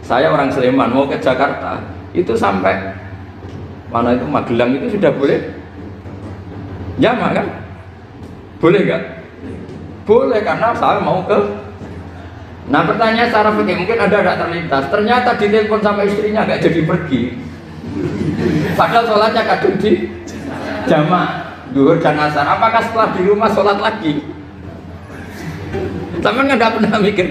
Saya orang Sleman mau ke Jakarta itu sampai mana itu Magelang itu sudah boleh jamak kan? Boleh nggak? Boleh karena saya mau ke. Nah pertanyaan secara fikih mungkin ada terlintas. Ternyata ditelepon sama istrinya nggak jadi pergi. Padahal sholatnya kadung di jamak duhur dan asar. Apakah setelah di rumah sholat lagi? Sama nggak pernah mikir.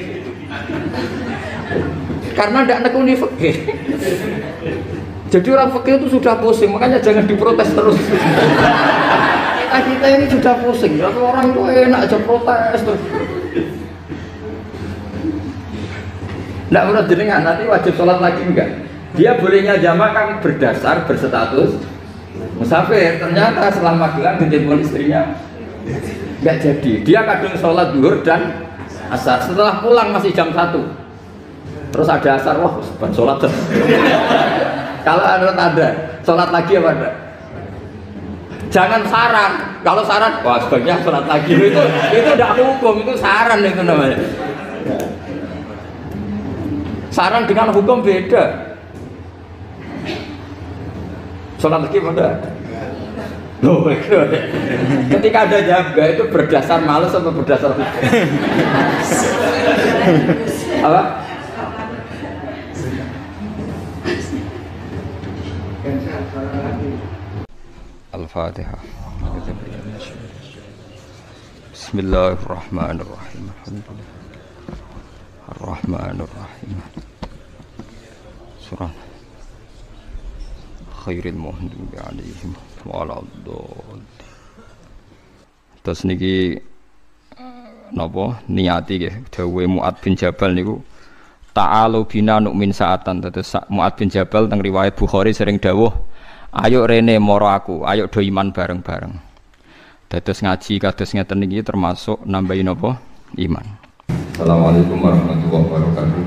Karena tidak nekuni fikih. Jadi orang fikih itu sudah pusing, makanya jangan diprotes terus. Kita ini sudah pusing, tapi orang itu enak aja protes terus. Tidak menurut jenengan nanti wajib sholat lagi enggak? Dia bolehnya jamak kan berdasar berstatus musafir. Ternyata setelah Magelang ditelepon istrinya enggak jadi. Dia kadang sholat zuhur dan asar. Setelah pulang masih jam 1. Terus ada asar, wah bukan sholat terus. Kalau ada sholat lagi apa ada? Jangan saran. Kalau saran, wah sebaiknya sholat lagi. Itu tidak hukum, itu saran itu namanya. Saran dengan hukum beda. Sholat lagi pada. Loh, ketika ada jaga itu berdasar malas atau berdasar hukum? Apa? Al-Fatihah. Bismillahirrahmanirrahim. Ar-Rahmanir-Rahim. Surah Khairil Muhdibi alaihim waladhdallin. Terus niki napa niati nggih dawuhe Mu'ad bin Jabal niku ta'alu bina nu'min sa'atan. Terus Mu'ad bin Jabal teng riwayat Bukhari sering dawuh, ayo rene moro aku, ayo do iman bareng-bareng. Dados ngaji kados ngeten niki termasuk nambahi napa? Iman. Assalamualaikum warahmatullahi wabarakatuh.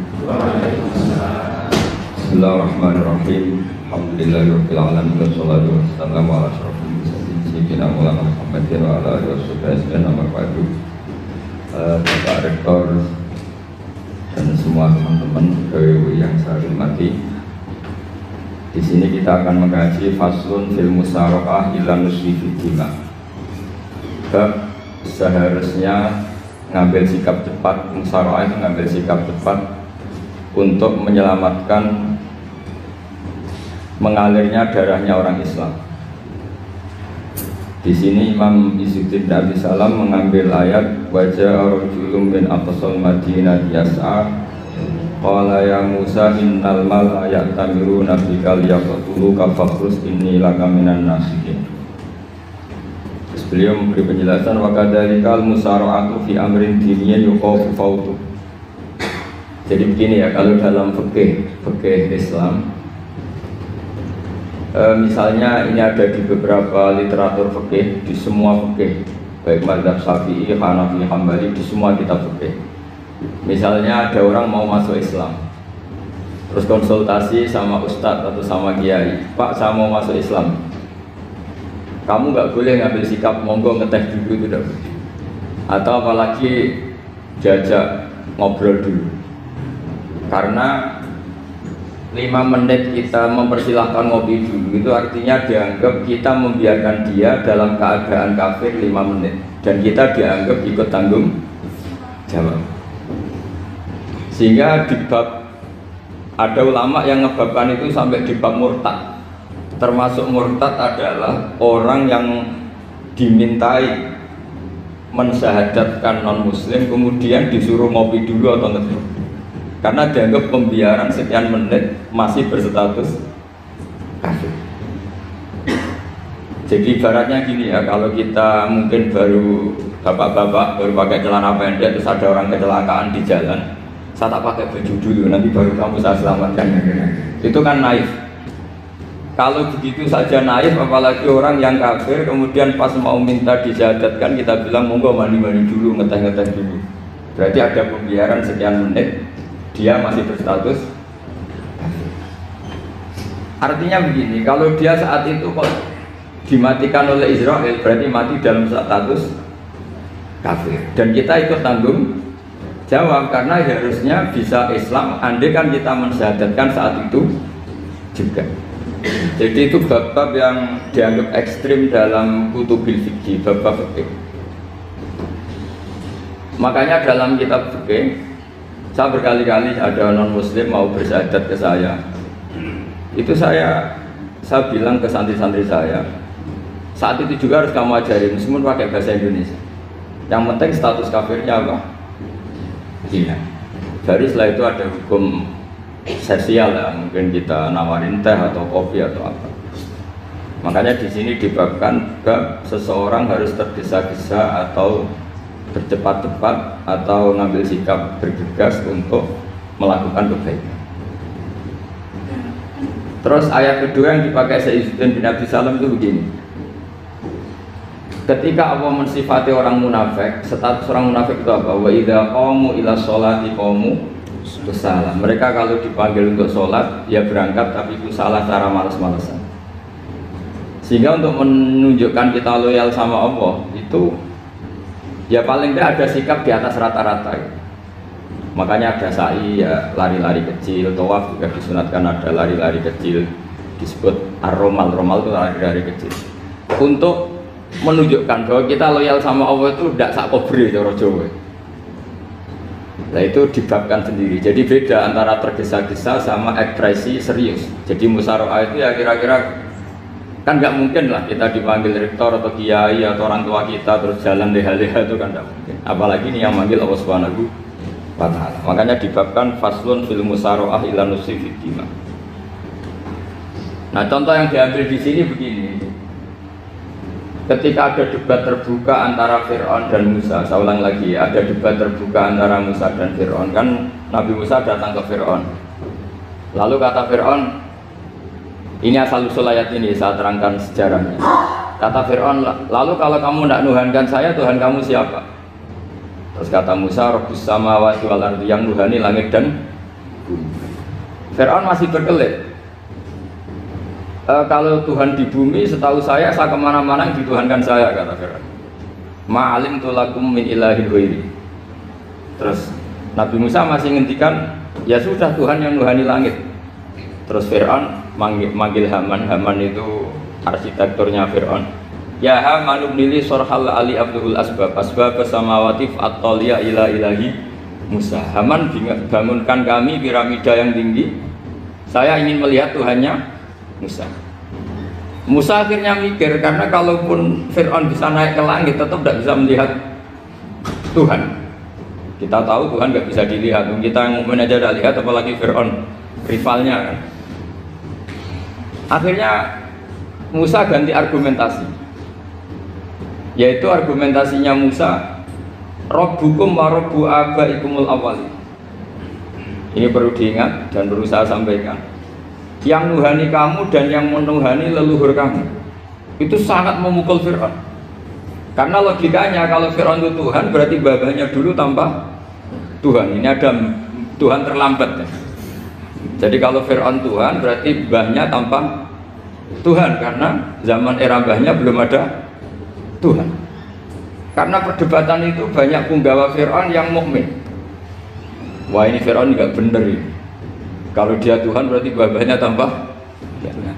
Bismillahirrahmanirrahim. Alhamdulillahirabbil alamin wassalatu wassalamu ala asyrofil mursalin sayyidina Maulana Muhammadin wa ala alihi wasallam. Bapak Rektor dan semua teman-teman yang saya hormati. Di sini kita akan mengkaji faslun fil musaraqah ila nusfi fid-dima. Bab seharusnya ngambil sikap cepat, musaraqah itu ngambil sikap cepat untuk menyelamatkan mengalirnya darahnya orang Islam. Di sini Imam Izzuddin Abi Salam mengambil ayat wajah rajulun min aqsal Madinah yas'a qala ya Musa innal mala ya'tamiruna bika liyaqtuluka fakhrus inni laka minan nasihin. Beliau memberi penjelasan wa kadzalikal musara'atu fi amrin diniyyin yuqafu fawtu. Jadi begini ya, kalau dalam fikih Islam misalnya ini ada di beberapa literatur fikih, di semua fikih baik mazhab Syafi'i, Hanafi, Hambali, di semua kitab fikih. Misalnya ada orang mau masuk Islam, terus konsultasi sama ustadz atau sama kiai, Pak saya mau masuk Islam, kamu nggak boleh ngambil sikap monggo ngeteh dulu, itu tidak boleh. Atau apalagi diajak ngobrol dulu, karena 5 menit kita mempersilahkan ngopi dulu itu artinya dianggap kita membiarkan dia dalam keadaan kafir 5 menit dan kita dianggap ikut tanggung jawab. Sehingga di bab ada ulama yang ngebabkan itu sampai di bab murtad. Termasuk murtad adalah orang yang dimintai mensyahadatkan non muslim kemudian disuruh ngopi dulu atau ngeteh, karena dianggap pembiaran sekian menit masih berstatus kafir. Jadi ibaratnya gini ya, kalau kita mungkin baru bapak-bapak baru pakai celana pendek terus ada orang kecelakaan di jalan, saya tak pakai baju dulu nanti baru kamu saya selamatkan, itu kan naif. Kalau begitu saja naif, apalagi orang yang kafir kemudian pas mau minta disyahadatkan kita bilang monggo mandi-mandi dulu, ngeteh-ngeteh dulu, berarti ada pembiaran sekian menit dia masih berstatus kafir. Artinya begini, kalau dia saat itu kok dimatikan oleh Israel berarti mati dalam status kafir dan kita ikut tanggung Jawab, karena harusnya bisa Islam andai kan kita mensyahadatkan saat itu juga. Jadi itu bab-bab yang dianggap ekstrim dalam kutubil fikih, bab-bab fikih. Makanya dalam kitab fikih, saya berkali-kali ada non-muslim mau bersyahadat ke saya. Itu saya bilang ke santri-santri saya, saat itu juga harus kamu ajarin meskipun pakai bahasa Indonesia. Yang penting status kafirnya apa? Iya. Dari setelah itu ada hukum sosial ya, mungkin kita nawarin teh atau kopi atau apa. Makanya di sini dibabkan bab seseorang harus tergesa-gesa atau bercepat-cepat atau ngambil sikap bergegas untuk melakukan kebaikan. Terus ayat kedua yang dipakai Sayyidina bin Abi Salam itu begini. Ketika Allah mensifati orang munafik, status orang munafik itu apa? Wa idza qamu ila sholati qamu kusala. Mereka kalau dipanggil untuk sholat, ya berangkat tapi kusala cara malas-malasan. Sehingga untuk menunjukkan kita loyal sama Allah itu, ya paling tidak ada sikap di atas rata-rata. Makanya ada sa'i, ya lari-lari kecil. Tawaf juga disunatkan ada lari-lari kecil, disebut ar-romal. Romal itu lari-lari kecil. Untuk menunjukkan bahwa kita loyal sama Allah itu tidak sak kobre cara Jawa. Nah itu dibabkan sendiri. Jadi beda antara tergesa-gesa sama ekspresi serius. Jadi musyawarah itu ya kira-kira kan nggak mungkin lah kita dipanggil rektor atau kiai atau orang tua kita terus jalan leha-leha, itu kan nggak mungkin. Apalagi ini yang manggil Allah Subhanahu wa Ta'ala. Makanya dibabkan faslun fil musyawarah ila nusi fid dima. Nah contoh yang diambil di sini begini. Ketika ada debat terbuka antara Fir'aun dan Musa, saya ulang lagi, ada debat terbuka antara Musa dan Fir'aun. Kan Nabi Musa datang ke Fir'aun. Lalu kata Fir'aun, ini asal usul ayat ini, saya terangkan sejarahnya. Kata Fir'aun, lalu kalau kamu tidak nuhankan saya, Tuhan kamu siapa? Terus kata Musa, Rabbus samawati wal ardi, yang nuhani langit dan bumi. Fir'aun masih berkelit. Kalau Tuhan di bumi, setahu saya kemana-mana yang dituhankan saya, kata Fir'aun. Ma'alim tulakum min ilahin ghairi. Terus Nabi Musa masih ngendikan, ya sudah Tuhan yang nuhani langit. Terus Fir'aun manggil Haman. Haman itu arsitekturnya Fir'aun. Ya Haman ubnili sorhal ali abdul asbab samawati fa'atoliya ila ilahi Musa. Haman bangunkan kami piramida yang tinggi. Saya ingin melihat Tuhannya Musa. Musa akhirnya mikir, karena kalaupun Fir'aun bisa naik ke langit tetap tidak bisa melihat Tuhan. Kita tahu Tuhan nggak bisa dilihat, kita yang mukmin aja tidak lihat, apalagi Fir'aun rivalnya kan. Akhirnya Musa ganti argumentasi, yaitu argumentasinya Musa, Rabbukum wa Rabbu abaikumul awwalin. Ini perlu diingat dan perlu saya sampaikan. Yang nuhani kamu dan yang menuhani leluhur kamu itu sangat memukul Fir'aun. Karena logikanya kalau Fir'aun itu Tuhan berarti babanya dulu tanpa Tuhan. Ini ada Tuhan terlambat ya. Jadi kalau Fir'aun Tuhan berarti mbahnya tanpa Tuhan, karena zaman era mbahnya belum ada Tuhan. Karena perdebatan itu banyak punggawa Fir'aun yang mukmin. Wah ini Fir'aun nggak bener ini. Kalau dia Tuhan berarti babanya tanpa Tuhan.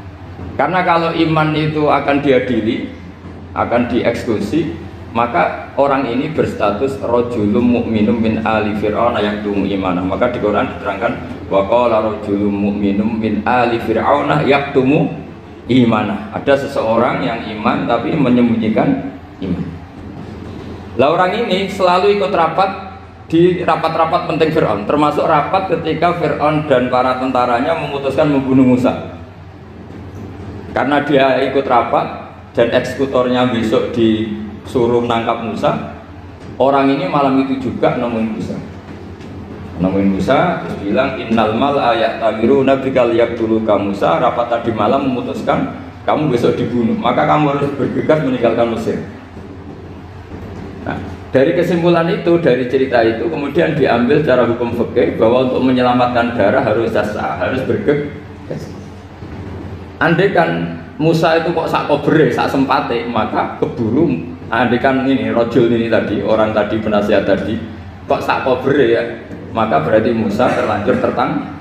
Karena kalau iman itu akan diadili, akan dieksekusi, maka orang ini berstatus rajulun mu'minum min ali fir'aun yaktumu imanah. Maka di Quran diterangkan wa qala rajulun mu'minum min ali fir'aun yaktumu imanah. Ada seseorang yang iman tapi menyembunyikan iman. Lah orang ini selalu ikut rapat di rapat-rapat penting Fir'aun, termasuk rapat ketika Fir'aun dan para tentaranya memutuskan membunuh Musa. Karena dia ikut rapat dan eksekutornya besok disuruh menangkap Musa, orang ini malam itu juga nemuin Musa terus bilang innal mal ayat tabiru nabikal yaktuluka Musa. Rapat tadi malam memutuskan kamu besok dibunuh, maka kamu harus bergegas meninggalkan Mesir. Nah, dari kesimpulan itu, dari cerita itu kemudian diambil secara hukum fikih bahwa untuk menyelamatkan darah harus jasa, harus bergegas. Andai kan Musa itu kok sak kobre, sak sempate, maka keburu. Andai kan ini rojul ini tadi, orang tadi penasihat tadi kok sak kober ya, maka berarti Musa terlanjur tertang.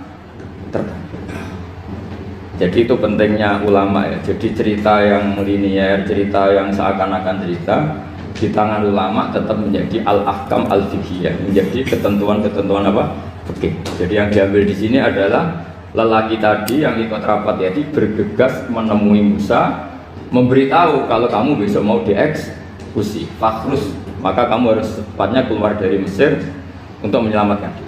Jadi itu pentingnya ulama ya. Jadi cerita yang linier, cerita yang seakan-akan cerita di tangan ulama tetap menjadi al-ahkam al-fiqhiyah, menjadi ketentuan-ketentuan apa? Fikih. Jadi yang diambil di sini adalah lelaki tadi yang ikut rapat jadi bergegas menemui Musa, memberitahu kalau kamu besok mau dieksekusi, fakhrus, maka kamu harus secepatnya keluar dari Mesir untuk menyelamatkan diri.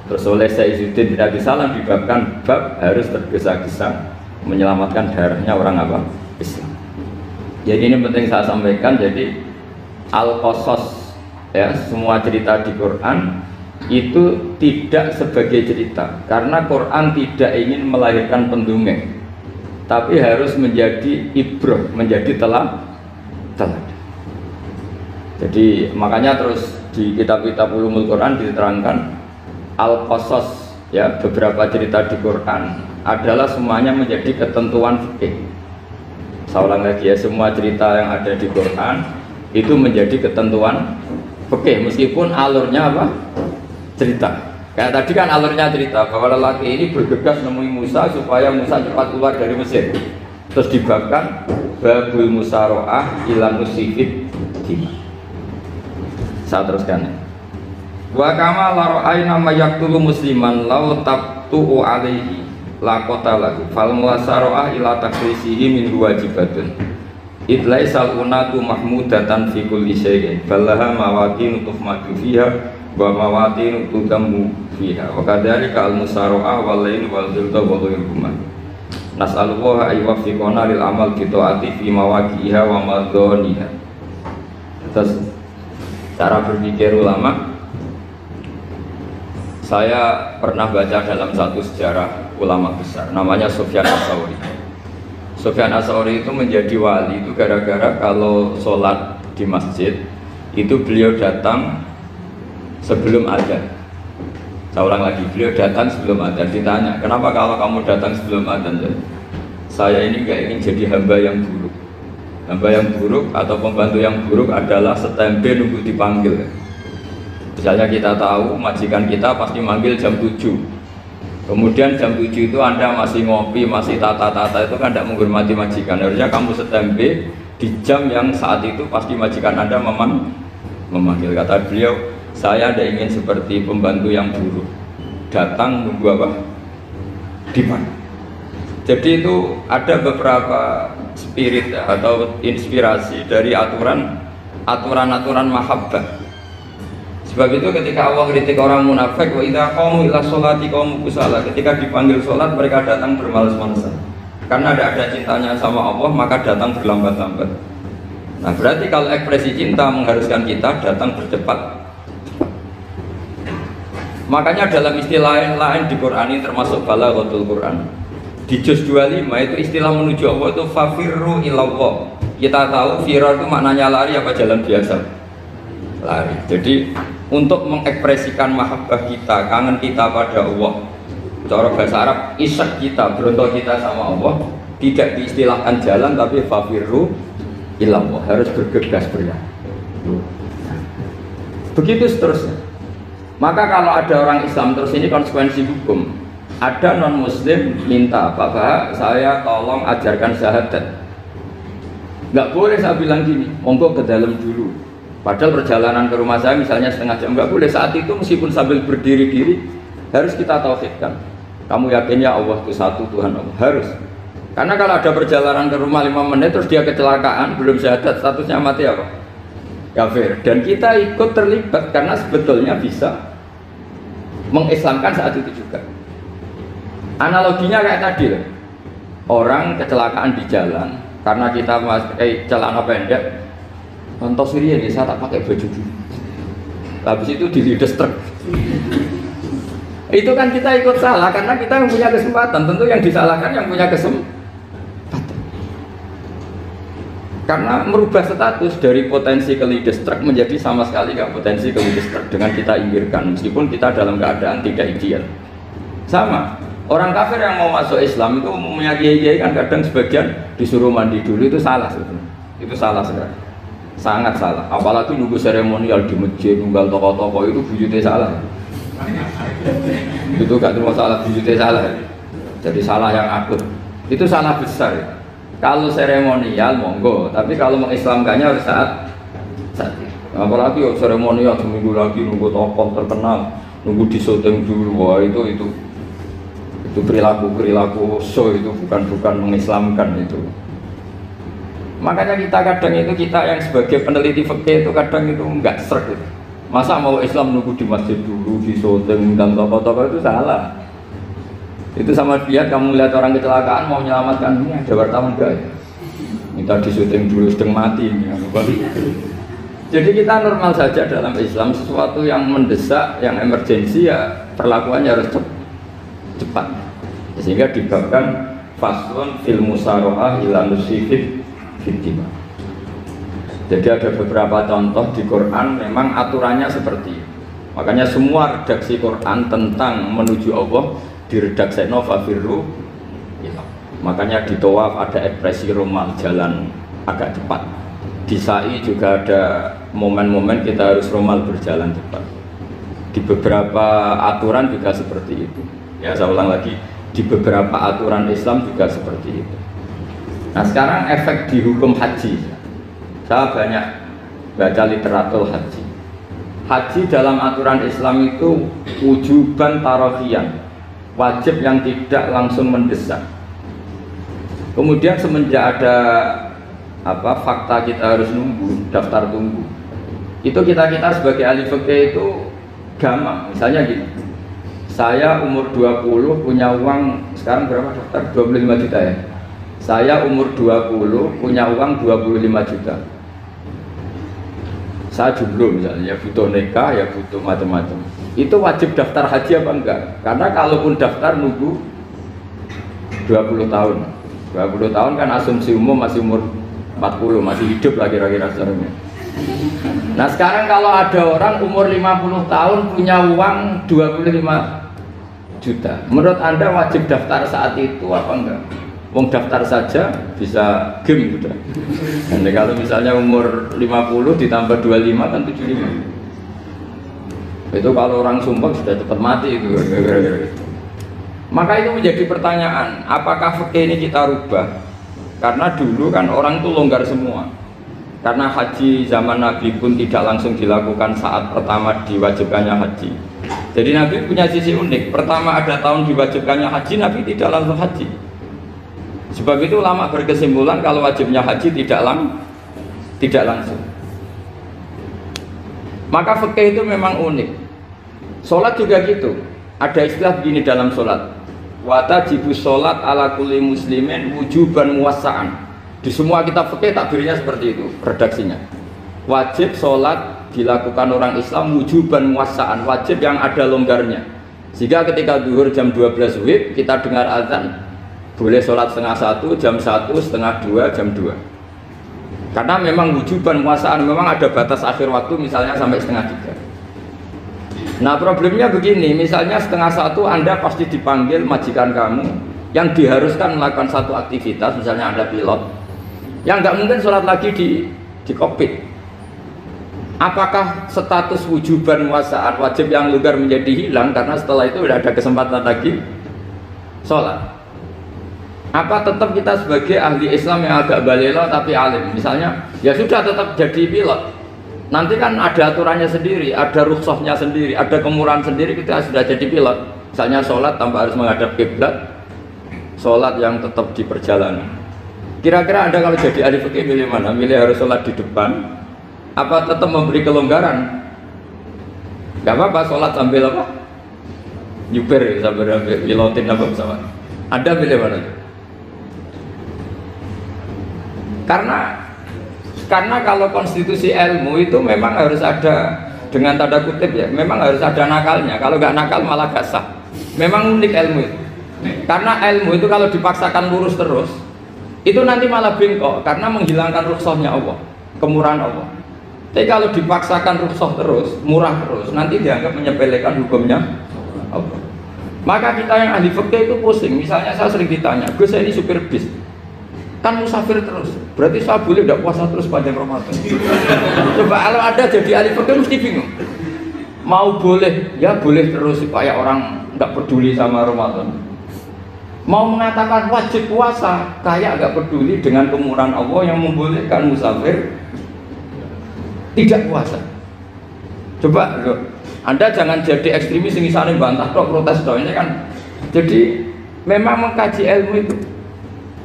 Terus oleh Saizuddin tidak salah dibabkan bab harus tergesa-gesa menyelamatkan darahnya orang apa? Islam. Jadi ini penting saya sampaikan. Jadi al-qasas ya, semua cerita di Quran itu tidak sebagai cerita karena Quran tidak ingin melahirkan pendongeng, tapi harus menjadi ibrah, menjadi teladan. Jadi makanya terus di kitab-kitab ulumul Quran diterangkan al-qasas ya, beberapa cerita di Quran adalah semuanya menjadi ketentuan fikih. Saya ulang lagi ya, semua cerita yang ada di Quran itu menjadi ketentuan fikih meskipun alurnya apa? Cerita. Kayak tadi kan alurnya cerita bahwa lelaki ini bergegas nemui Musa supaya Musa cepat keluar dari Mesir. Terus dibabkan babul musaroah ilan musifid. Saya teruskan ya. Wa kama la ra'ayna ma yaqtulu musliman law tabtu'u alaihi la qatalahu fal musaroah ila takrisihi min wajibatun. Idlaisal unatu mahmudatan fi kulli syai'in balaha mawatin tuhmadu fiha wa mawatin tudamu fiha wa kadzalika al musaroah wal lain wal zulta wa ghairuhuma. Nas'alullah ay yuwaffiqana lil amal bi ta'ati fi mawaqi'iha wa madhaniha. Terus cara berpikir ulama, saya pernah baca dalam satu sejarah ulama besar namanya Sufyan Ats-Tsauri. Sufyan Ats-Tsauri itu menjadi wali itu gara-gara kalau sholat di masjid itu beliau datang sebelum adzan. Saya ulang lagi, beliau datang sebelum adzan. Ditanya, kenapa kalau kamu datang sebelum adzan? Saya ini nggak ingin jadi hamba yang buruk. Hamba yang buruk atau pembantu yang buruk adalah setempe nunggu dipanggil. Misalnya kita tahu majikan kita pasti manggil jam 7, kemudian jam 7 itu Anda masih ngopi, masih tata-tata, itu kan tidak menghormati majikan. Harusnya kamu setempe di jam yang saat itu pasti majikan Anda memanggil. Kata beliau, saya tidak ingin seperti pembantu yang buruk, datang nunggu apa? Dipanggil. Jadi itu ada beberapa spirit atau inspirasi dari aturan-aturan mahabbah. Sebab itu ketika Allah kritik orang munafik, wa idza qamu ila sholati qamu kusala, ketika dipanggil sholat mereka datang bermalas-malasan. Karena ada cintanya sama Allah maka datang berlambat-lambat. Nah berarti kalau ekspresi cinta mengharuskan kita datang bercepat. Makanya dalam istilah lain di Quran ini termasuk balaghatul Quran. Di juz 25 itu istilah menuju Allah itu fafirru ilallah. Kita tahu firar itu maknanya lari apa jalan biasa? Lari. Jadi untuk mengekspresikan mahabbah kita, kangen kita pada Allah, cara bahasa Arab isyak kita, berontok kita sama Allah, tidak diistilahkan jalan tapi fafirru ilallah, harus bergegas berlari. Begitu seterusnya. Maka kalau ada orang Islam terus ini konsekuensi hukum. Ada non muslim minta, Pak, saya tolong ajarkan syahadat. Nggak boleh saya bilang gini, monggo ke dalam dulu. Padahal perjalanan ke rumah saya misalnya setengah jam, nggak boleh. Saat itu meskipun sambil berdiri-diri harus kita tauhidkan. Kamu yakin ya Allah itu satu Tuhan Allah? Harus. Karena kalau ada perjalanan ke rumah 5 menit terus dia kecelakaan, belum syahadat, statusnya mati apa? Kafir. Dan kita ikut terlibat karena sebetulnya bisa mengislamkan saat itu juga. Analoginya kayak tadi loh. Orang kecelakaan di jalan karena kita pakai celana pendek. Contoh Syria nih, saya tak pakai baju dulu. Habis itu dilides truk. Itu kan kita ikut salah karena kita yang punya kesempatan. Tentu yang disalahkan yang punya kesempatan. Karena merubah status dari potensi kelides truk menjadi sama sekali nggak potensi kelides truk dengan kita inggirkan meskipun kita dalam keadaan tidak ideal. Sama. Orang kafir yang mau masuk Islam itu umumnya kiai-kiai kan kadang sebagian disuruh mandi dulu, itu salah sebetulnya. Itu salah sekali. sangat salah. Apalagi nunggu seremonial di masjid, nunggal tokoh-tokoh itu bujute salah. Itu gak cuma salah bujute salah. Jadi salah yang akut. Itu salah besar. Kalau seremonial monggo, tapi kalau mengislamkannya harus saat itu. Apalagi seremonial seminggu lagi nunggu tokoh terkenal, nunggu di syuting dulu, wah itu perilaku show, itu bukan mengislamkan itu. Makanya kita yang sebagai peneliti fikih itu kadang itu enggak sreg gitu. Masa mau Islam nunggu di masjid dulu, di syuting dan tokoh-tokoh itu salah. Itu sama dia kamu lihat orang kecelakaan mau menyelamatkan dunia, ada wartawan enggak ya? Minta di syuting dulu sedang mati ini. Jadi kita normal saja dalam Islam, sesuatu yang mendesak, yang emergensi ya perlakuannya harus cepat. Sehingga dibabkan faslun fil musaroah ila nusifid fitima. Jadi ada beberapa contoh di Quran memang aturannya seperti itu. Makanya semua redaksi Quran tentang menuju Allah diredaksi novafirru. Makanya di tawaf ada ekspresi romal, jalan agak cepat. Di sa'i juga ada momen-momen kita harus romal, berjalan cepat. Di beberapa aturan juga seperti itu. Ya saya ulang lagi, di beberapa aturan Islam juga seperti itu. Nah sekarang efek di hukum haji. Saya banyak baca literatur haji. Haji dalam aturan Islam itu wujuban tarofian, wajib yang tidak langsung mendesak. Kemudian semenjak ada fakta kita harus nunggu, daftar tunggu. Itu kita sebagai ahli fikih itu gampang. Misalnya gini, saya umur 20 punya uang, sekarang berapa daftar? 25 juta ya. Saya umur 20 punya uang 25 juta. Saya jomblo misalnya, ya butuh nikah, ya butuh macam-macam. Itu wajib daftar haji apa enggak? Karena kalaupun daftar nunggu 20 tahun. 20 tahun kan asumsi umum masih umur 40, masih hidup lah kira-kira sebenarnya. Nah sekarang kalau ada orang umur 50 tahun punya uang 25 juta, menurut Anda wajib daftar saat itu apa enggak? Wong daftar saja bisa game udah. Dan kalau misalnya umur 50 ditambah 25 kan 75. Itu kalau orang sumpah sudah cepat mati itu. Maka itu menjadi pertanyaan, apakah fikih ini kita rubah? Karena dulu kan orang itu longgar semua. Karena haji zaman Nabi pun tidak langsung dilakukan saat pertama diwajibkannya haji. Jadi Nabi punya sisi unik. Pertama ada tahun diwajibkannya haji, Nabi tidak langsung haji. Sebab itu ulama berkesimpulan kalau wajibnya haji tidak langsung. Maka fikih itu memang unik. Sholat juga gitu. Ada istilah begini dalam sholat. Watajibu sholat ala kulli muslimin wujuban muwassa'an. Di semua kitab fikih takbirnya seperti itu redaksinya. Wajib sholat dilakukan orang Islam wujuban muwassa'an, wajib yang ada longgarnya. Sehingga ketika zuhur jam 12 WIB kita dengar azan, boleh sholat setengah 1, jam 1, setengah 2, jam 2. Karena memang wujuban muwassa'an, memang ada batas akhir waktu misalnya sampai setengah 3. Nah problemnya begini, misalnya setengah 1 Anda pasti dipanggil majikan kamu yang diharuskan melakukan satu aktivitas, misalnya Anda pilot, yang nggak mungkin sholat lagi di kokpit. Apakah status wujuban muwassa'an, wajib yang longgar menjadi hilang karena setelah itu tidak ada kesempatan lagi sholat? Apa tetap kita sebagai ahli Islam yang agak balelo tapi alim, misalnya ya sudah tetap jadi pilot, nanti kan ada aturannya sendiri, ada rukhsahnya sendiri, ada kemurahan sendiri kita sudah jadi pilot. Misalnya sholat tanpa harus menghadap kiblat, sholat yang tetap di perjalanan. Kira-kira Anda kalau jadi ahli fikih milih mana? Milih harus sholat di depan, apa tetap memberi kelonggaran? Gak apa-apa sholat sambil apa? Nyuper sambil pilotin apa pesawat. Anda milih mana? Karena kalau konstitusi ilmu itu memang harus ada, dengan tanda kutip ya, memang harus ada nakalnya. Kalau nggak nakal malah gak sah. Memang unik ilmu itu. Karena ilmu itu kalau dipaksakan lurus terus, itu nanti malah bengkok karena menghilangkan rukhsahnya Allah, kemurahan Allah. Tapi kalau dipaksakan rukhsah terus, murah terus, nanti dianggap menyepelekan hukumnya Allah. Maka kita yang ahli fikih itu pusing. Misalnya saya sering ditanya, Gus saya ini supir bis, kan musafir terus, berarti saya boleh tidak puasa terus panjang Ramadan. Coba kalau ada jadi ahli fikih mesti bingung. Mau boleh, ya boleh terus supaya orang nggak peduli sama Ramadan. Mau mengatakan wajib puasa, kayak nggak peduli dengan kemurahan Allah yang membolehkan musafir tidak puasa. Coba loh, Anda jangan jadi ekstremis yang misalnya bantah tok protes tok ini kan. Jadi memang mengkaji ilmu itu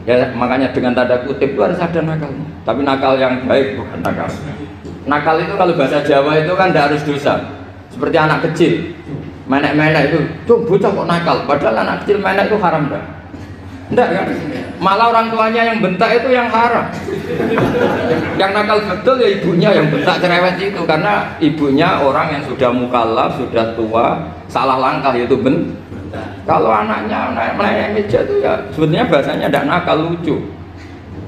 ya, makanya dengan tanda kutip itu harus ada nakalnya, tapi nakal yang baik, bukan nakal. Nakal itu kalau bahasa Jawa itu kan tidak harus dosa, seperti anak kecil menek-menek itu, tuh bocah kok nakal, padahal anak kecil menek itu haram dah. Enggak kan? Malah orang tuanya yang bentak itu yang haram. Yang nakal betul ya ibunya yang bentak cerewet itu, karena ibunya orang yang sudah mukallaf, sudah tua, salah langkah yaitu Kalau anaknya melayani meja itu ya sebetulnya bahasanya tidak nakal, lucu.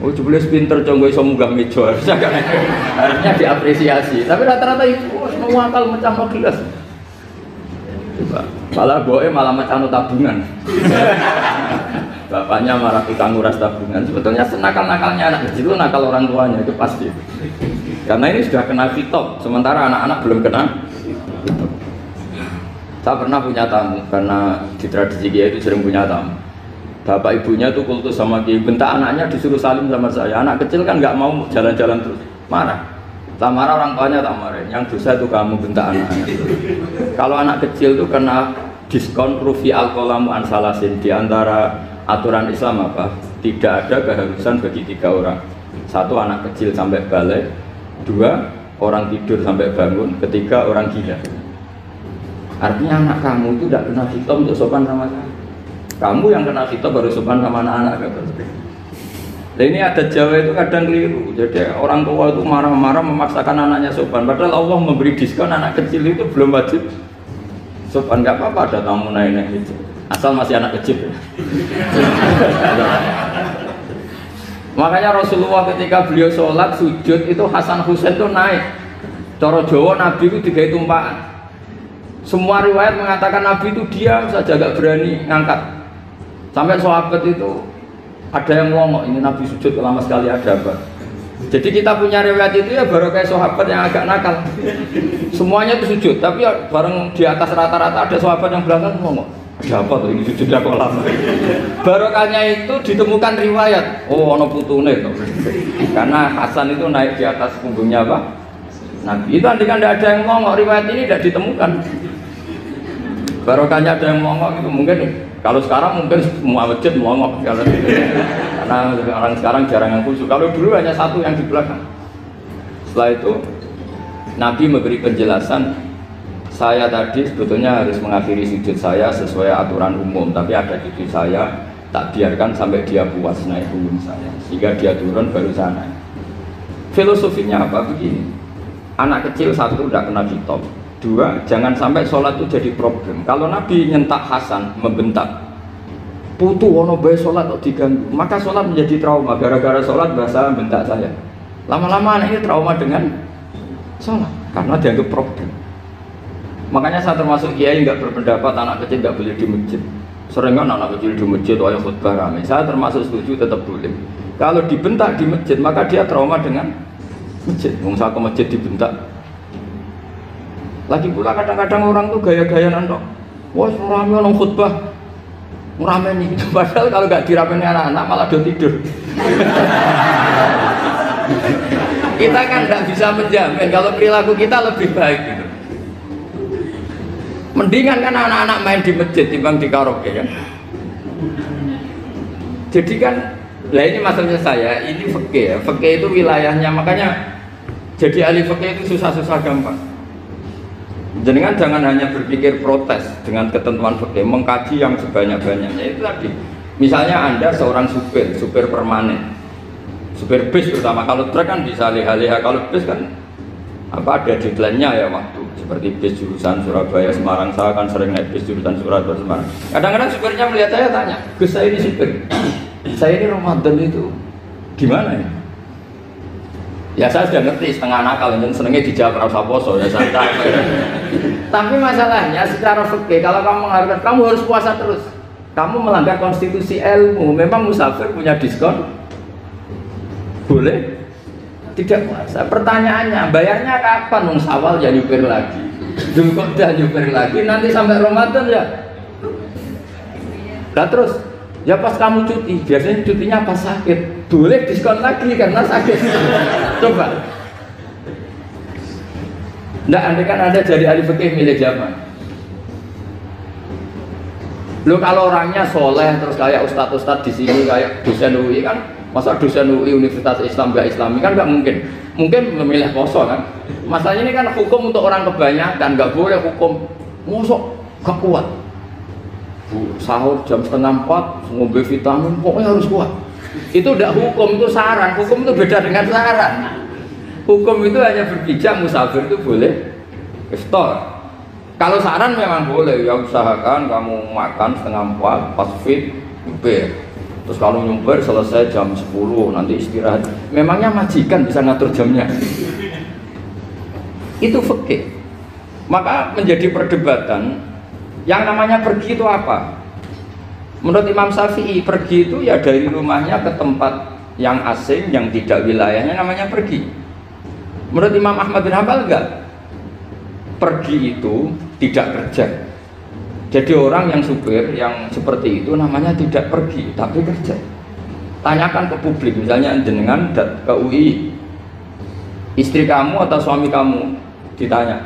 Oh jebule pinter conggo iso munggah meja. Harusnya diapresiasi. Tapi rata-rata ibu semua akal mecah no gelas. Coba, malah boe malah mecah no tabungan. Bapaknya marah tukang nguras tabungan. Sebetulnya senakal-nakalnya anak kecil itu nakal orang tuanya itu pasti. Karena ini sudah kena fitop, sementara anak-anak belum kena. Saya pernah punya tamu, karena di tradisi Kiai itu sering punya tamu. Bapak ibunya tuh kultus sama Kiai, bentak anaknya disuruh salim sama saya. Anak kecil kan nggak mau jalan-jalan terus, marah. Tak marah orang tuanya tak marah. Yang dosa itu kamu bentak anaknya. Kalau anak kecil tuh kena diskon rufi alkolamu ansalasin. Di antara aturan Islam apa? Tidak ada keharusan bagi 3 orang. 1 anak kecil sampai balik, 2 orang tidur sampai bangun, 3 orang gila. Artinya anak kamu itu tidak kena hitam untuk sopan sama saya. Kamu yang kena hitam baru sopan sama anak-anak. Nah ini ada Jawa itu kadang keliru. Jadi orang tua itu marah-marah memaksakan anaknya sopan. Padahal Allah memberi diskon anak kecil itu belum wajib sopan. Nggak apa-apa ada tamu naik-naik itu. Asal masih anak kecil. Makanya Rasulullah ketika beliau sholat sujud itu Hasan Husain itu naik. Cara Jawa Nabi itu 3 tumpahan. Semua riwayat mengatakan Nabi itu diam saja, gak berani ngangkat. Sampai sahabat itu ada yang ngomong, ini Nabi sujud lama sekali ada apa? Jadi kita punya riwayat itu ya baru kayak sahabat yang agak nakal. Semuanya itu sujud, tapi ya bareng di atas rata-rata ada sahabat yang belakang ngomong, ada apa tuh ini sujudnya kok lama? Barokahnya itu ditemukan riwayat, oh ono putune tuh. Karena Hasan itu naik di atas punggungnya apa? Nabi itu andikan tidak ada yang ngomong, riwayat ini tidak ditemukan. Barokahnya ada yang ngomong itu mungkin kalau sekarang mungkin semua masjid ngomong karena orang sekarang jarang yang khusyuk. Kalau dulu hanya 1 yang di belakang. Setelah itu Nabi memberi penjelasan, saya tadi sebetulnya harus mengakhiri sujud saya sesuai aturan umum, tapi ada cucu saya tak biarkan sampai dia puas naik punggung saya, sehingga dia turun baru saya naik. Filosofinya apa? Begini, anak kecil 1 tidak kena hitop, 2 jangan sampai sholat itu jadi problem. Kalau Nabi nyentak Hasan, membentak, putu ono bae sholat kok diganggu, maka sholat menjadi trauma. Gara-gara sholat bahasa bentak saya, lama-lama anak ini trauma dengan sholat karena dianggap problem. Makanya saya termasuk kiai nggak berpendapat anak kecil nggak boleh di masjid. Sering kan anak kecil di masjid ayah khutbah ramai. Saya termasuk setuju tetap boleh. Kalau dibentak di masjid maka dia trauma dengan masjid. Saya ke masjid dibentak. Lagi pula kadang-kadang orang tuh gaya-gayaan tok. Wah, rame orang khutbah. Rame nih. Padahal kalau nggak diramein anak-anak malah udah tidur. Kita kan nggak bisa menjamin kalau perilaku kita lebih baik gitu. Mendingan kan anak-anak main di masjid timbang di karaoke kan. Jadi kan, lah ini maksudnya saya, ini fikih ya. Fikih itu wilayahnya, makanya jadi ahli fikih itu susah-susah gampang. Jenengan jangan hanya berpikir protes dengan ketentuan fikih, mengkaji yang sebanyak-banyaknya. Itu tadi, misalnya Anda seorang supir permanen, supir bis terutama. Kalau truk kan bisa leha-leha, kalau bis kan apa ada deadline-nya ya waktu. Seperti bis jurusan Surabaya Semarang, saya kan sering naik bis jurusan Surabaya Semarang. Kadang-kadang supirnya melihat saya tanya, Gus saya ini supir, saya ini Ramadan itu gimana ya? Ya saya sudah ngerti setengah nakal, yang senengnya dijawab rasa poso ya santai. Tapi masalahnya secara fikih kalau kamu menghargai, kamu harus puasa terus. Kamu melanggar konstitusi ilmu. Memang musafir punya diskon boleh tidak puasa. Pertanyaannya, bayarnya kapan? Wong Syawal ya nyupir lagi, Dzulqa'dah nyupir lagi, nanti sampai Ramadan ya. Nah terus, ya pas kamu cuti, biasanya cutinya pas sakit, boleh diskon lagi karena sakit. Coba. Nggak, andai kan Anda jadi ahli fikih milih zaman. Lo kalau orangnya soleh terus kayak ustadz-ustadz di sini kayak dosen UI kan, masa dosen UI Universitas Islam nggak Islami kan nggak mungkin. Mungkin memilih poso kan. Masalahnya ini kan hukum untuk orang kebanyakan, nggak boleh hukum mosok gak kuat. Sahur jam 3:30, ngombe vitamin, pokoknya harus kuat. Itu tidak hukum, itu saran. Hukum itu beda dengan saran. Hukum itu hanya berpijak, musafir itu boleh iftar. Kalau saran memang boleh, ya usahakan kamu makan 3:30, pas fit, nyumpir. Terus kalau nyumpir selesai jam 10, nanti istirahat. Memangnya majikan bisa ngatur jamnya? Itu fikih. Maka menjadi perdebatan. Yang namanya pergi itu apa? Menurut Imam Syafi'i, pergi itu ya dari rumahnya ke tempat yang asing, yang tidak wilayahnya, namanya pergi. Menurut Imam Ahmad bin Hanbal enggak. Pergi itu tidak kerja. Jadi orang yang supir yang seperti itu namanya tidak pergi, tapi kerja. Tanyakan ke publik, misalnya jenengan ke UI, istri kamu atau suami kamu ditanya,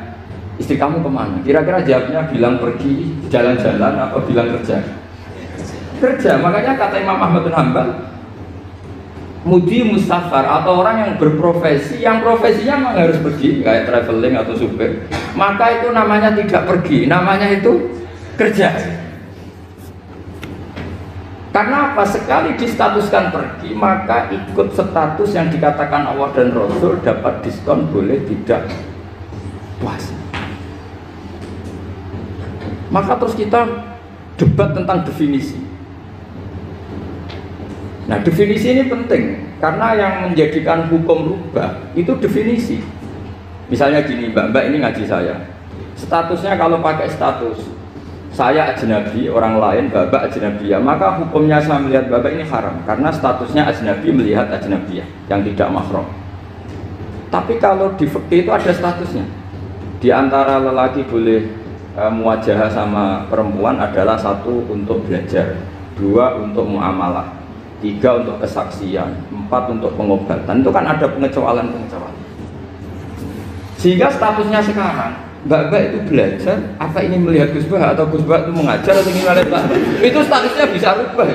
istri kamu kemana? Kira-kira jawabnya bilang pergi jalan-jalan atau bilang kerja? Kerja. Makanya kata Imam Ahmad bin Hanbal, mudi mustafar atau orang yang berprofesi, yang profesinya memang harus pergi, kayak traveling atau supir, maka itu namanya tidak pergi, namanya itu kerja. Karena apa? Sekali distatuskan pergi, maka ikut status yang dikatakan Allah dan Rasul, dapat diskon, boleh tidak puasa. Maka terus kita debat tentang definisi. Nah, definisi ini penting karena yang menjadikan hukum rubah itu definisi. Misalnya gini, mbak ini ngaji saya, statusnya kalau pakai status saya ajnabi, orang lain bapak ajnabiyah, maka hukumnya saya melihat bapak ini haram karena statusnya ajnabi melihat ajnabiyah yang tidak mahram. Tapi kalau di fikih itu ada statusnya. Di antara lelaki boleh muwajahah sama perempuan adalah 1 untuk belajar, 2 untuk muamalah, 3 untuk kesaksian, 4 untuk pengobatan. Itu kan ada pengecualian-pengecualian. Sehingga statusnya sekarang, mbak itu belajar, apa ini melihat Gus Bah atau Gus Bah itu mengajar atau gimana, itu statusnya bisa rubah.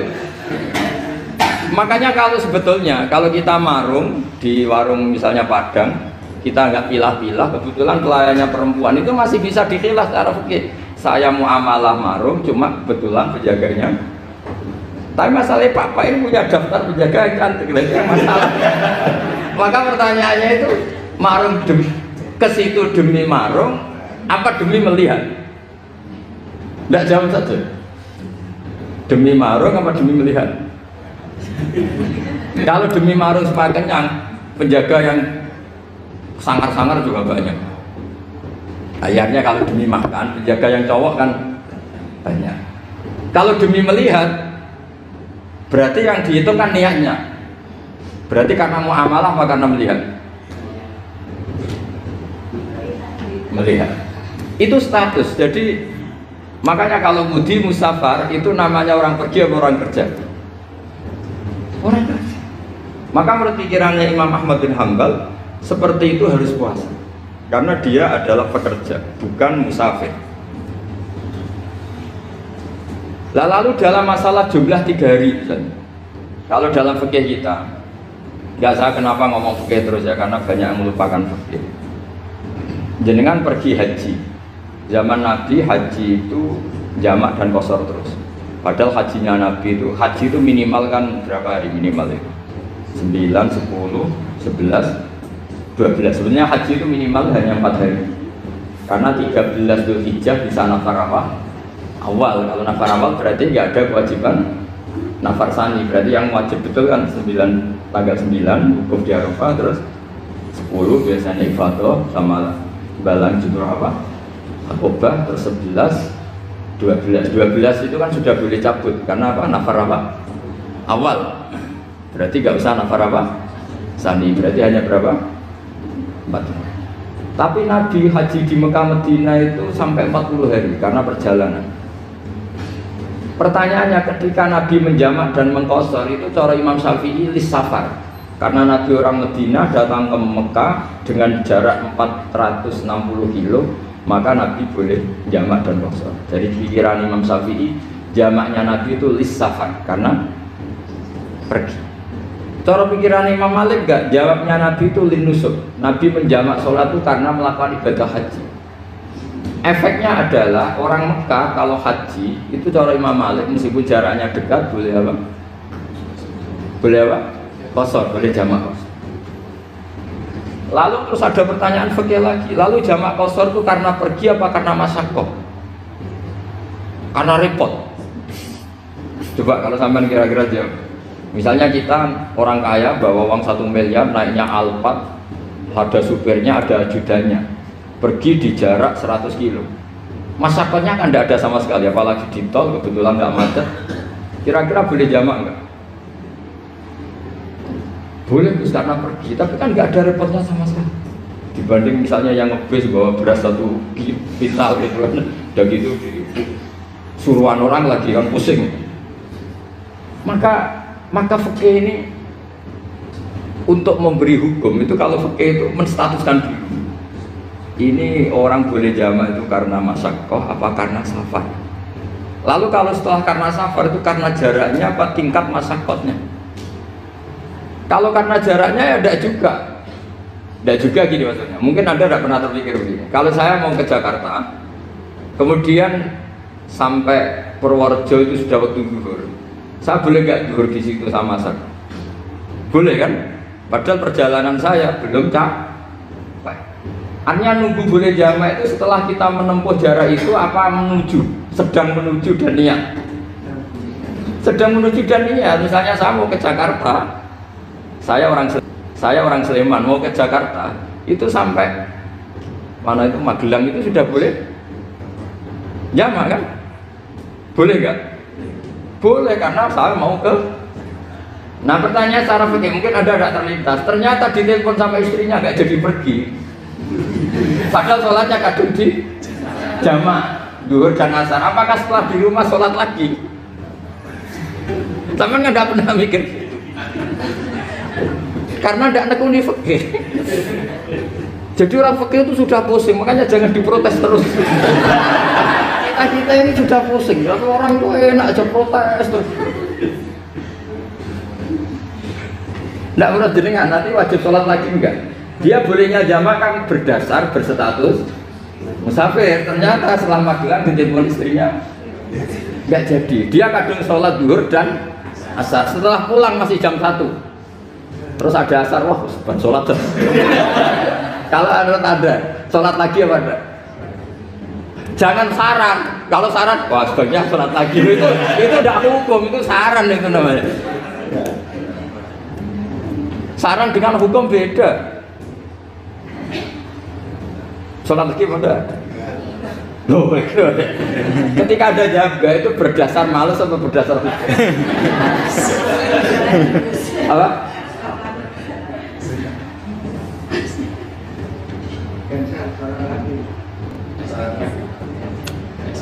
Makanya kalau sebetulnya kalau kita marung di warung misalnya Padang, kita nggak pilah-pilah, kebetulan pelayannya perempuan itu masih bisa dikilah secara fikih. Saya muamalah marung, cuma kebetulan penjaganya. Tapi masalahnya Pak ini punya daftar penjaga yang cantik, itu yang masalah. Maka pertanyaannya itu, marung ke situ demi marung, apa demi melihat? Tidak jawab saja. Demi marung apa demi melihat? Kalau demi marung supaya kenyang, penjaga yang sangar-sangar juga banyak. Akhirnya kalau demi makan, penjaga yang cowok kan banyak. Kalau demi melihat, berarti yang dihitung kan niatnya. Berarti karena muamalah apa karena melihat? Melihat. Itu status. Jadi makanya kalau mudi musafar itu namanya orang pergi atau orang kerja? Orang kerja. Maka menurut pikirannya Imam Ahmad bin Hanbal, seperti itu harus puasa karena dia adalah pekerja, bukan musafir. Lalu dalam masalah jumlah 3 hari misalnya, kalau dalam fikih kita, nggak saya kenapa ngomong fikih terus ya, karena banyak yang melupakan fikih. Jenengan pergi haji, zaman Nabi haji itu jamak dan qashar terus. Padahal hajinya Nabi itu, haji itu minimal kan berapa hari minimal itu? 9, 10, 11, 12. Sebenarnya haji itu minimal hanya 4 hari. Karena 13 Dzulhijjah bisa nafar apa? Awal. Kalau nafar awal berarti nggak ada kewajiban nafar sani. Berarti yang wajib betul kan tanggal 9 wukuf di Arafah, terus 10 biasanya ifadah sama balang jumrah apa? Akobah, terus 11, 12 itu kan sudah boleh cabut karena apa? Nafar apa? Awal. Berarti nggak usah nafar apa? sani, berarti hanya berapa? 4 hari. Tapi Nabi haji di Mekah Medina itu sampai 40 hari karena perjalanan. Pertanyaannya, ketika Nabi menjamak dan mengqashar itu cara Imam Syafi'i lis safar. Karena Nabi orang Medina datang ke Mekah dengan jarak 460 kilo, maka Nabi boleh jamak dan qashar. Jadi pikiran Imam Syafi'i, jamaknya Nabi itu lis safar karena pergi. Cara pikiran Imam Malik enggak, jawabnya Nabi itu lin nusuk. Nabi menjamak sholat itu karena melakukan ibadah haji. Efeknya adalah orang Mekah kalau haji itu cara Imam Malik meskipun jaraknya dekat boleh apa? Boleh apa? Qashar, boleh jamak qashar. Lalu terus ada pertanyaan fikih lagi. Lalu jamak qashar itu karena pergi apa karena masyaqqah? Karena repot. Coba kalau sampean kira-kira jawab. Misalnya kita orang kaya bawa uang 1 miliar naiknya Alphard, ada supirnya, ada ajudannya, pergi di jarak 100 kilo. Masyaqqahnya kan tidak ada sama sekali, apalagi di tol kebetulan nggak macet. Kira-kira boleh jamak nggak? Boleh Gus, karena pergi, tapi kan nggak ada repotnya sama sekali. Dibanding misalnya yang ngebis bawa beras 1 kintal gitu kan, udah gitu suruhan orang lagi kan pusing. Maka fikih ini untuk memberi hukum itu, kalau fikih itu menstatuskan dulu. Ini orang boleh jamak itu karena masyaqqah apa karena safar. Lalu kalau setelah karena safar itu karena jaraknya apa tingkat masyaqqahnya. Kalau karena jaraknya ya tidak juga. Tidak juga gini maksudnya. Mungkin Anda tidak pernah terpikir begini. Kalau saya mau ke Jakarta, kemudian sampai Purworejo itu sudah waktu zuhur. Saya boleh nggak zuhur di situ sama masak? Boleh kan? Padahal perjalanan saya belum capek. Artinya nunggu boleh jamak itu setelah kita menempuh jarak itu apa menuju? Sedang menuju dan niat. Sedang menuju dan niat. Misalnya saya mau ke Jakarta. Saya orang Sleman mau ke Jakarta itu sampai mana itu Magelang itu sudah boleh jamak kan? Boleh nggak? Boleh karena saya mau ke. Nah pertanyaan secara fikih mungkin ada tidak terlintas. Ternyata ditelepon sama istrinya nggak jadi pergi. Padahal sholatnya kadung di jamak zuhur dan asar. Apakah setelah di rumah sholat lagi? Sama nggak pernah mikir. Karena tidak nekuni fikih. Jadi orang fikih itu sudah pusing, makanya jangan diprotes terus. Kita ini sudah pusing, tapi orang itu enak aja protes terus. Tidak perlu jenengan, nanti wajib sholat lagi enggak? Dia bolehnya jamak kan berdasar berstatus musafir. Ternyata setelah Magelang ditelepon istrinya enggak jadi. Dia kadang sholat zuhur dan asar. Setelah pulang masih jam 1. Terus ada asar, wah sholat terus. Kalau ada sholat lagi apa enggak? Jangan saran. Kalau saran, wah sebaiknya sholat lagi. Itu tidak hukum, itu saran itu namanya. Saran dengan hukum beda. Sholat lagi apa? Loh, ketika ada jaga itu berdasar malas atau berdasar apa?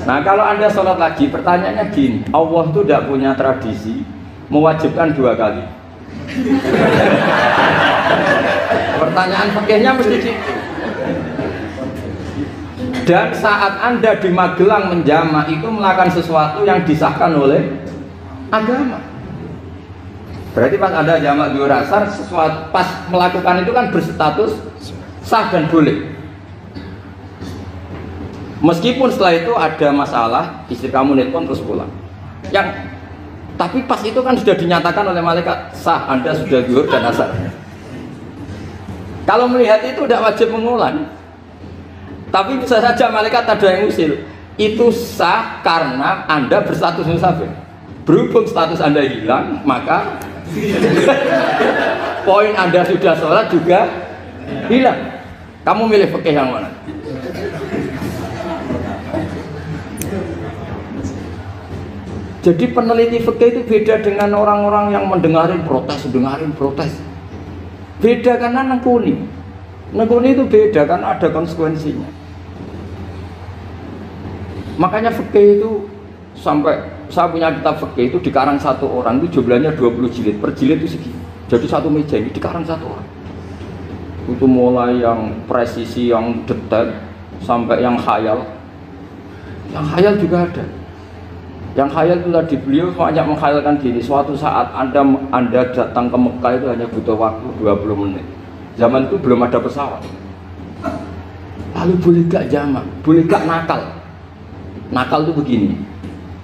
Nah kalau Anda sholat lagi, pertanyaannya gini, Allah itu tidak punya tradisi mewajibkan 2 kali. Pertanyaan fikihnya mesti gitu. Dan saat Anda di Magelang menjamak itu melakukan sesuatu yang disahkan oleh agama. Berarti pas Anda jamak zuhur asar, sesuatu pas melakukan itu kan berstatus sah dan boleh. Meskipun setelah itu ada masalah, istri kamu nelpon terus pulang. Tapi pas itu kan sudah dinyatakan oleh malaikat sah, Anda sudah zuhur dan asar. Kalau melihat itu tidak wajib mengulang. Tapi bisa saja malaikat ada yang usil. Itu sah karena Anda berstatus musafir. Berhubung status Anda hilang, maka poin Anda sudah sholat juga hilang. Kamu milih fikih yang mana? Jadi peneliti fikih itu beda dengan orang-orang yang mendengarin protes. Beda karena nengkuni. Nengkuni itu beda karena ada konsekuensinya. Makanya fikih itu sampai saya punya kitab fikih itu dikarang satu orang itu jumlahnya 20 jilid. Per jilid itu segini. Jadi satu meja ini dikarang satu orang. Itu mulai yang presisi, yang detail sampai yang khayal. Yang khayal juga ada. Yang khayal itu tadi beliau banyak mengkhayalkan gini, suatu saat anda datang ke Mekah itu hanya butuh waktu 20 menit. Zaman itu belum ada pesawat. Lalu boleh gak jamak? Boleh gak nakal? Nakal itu begini.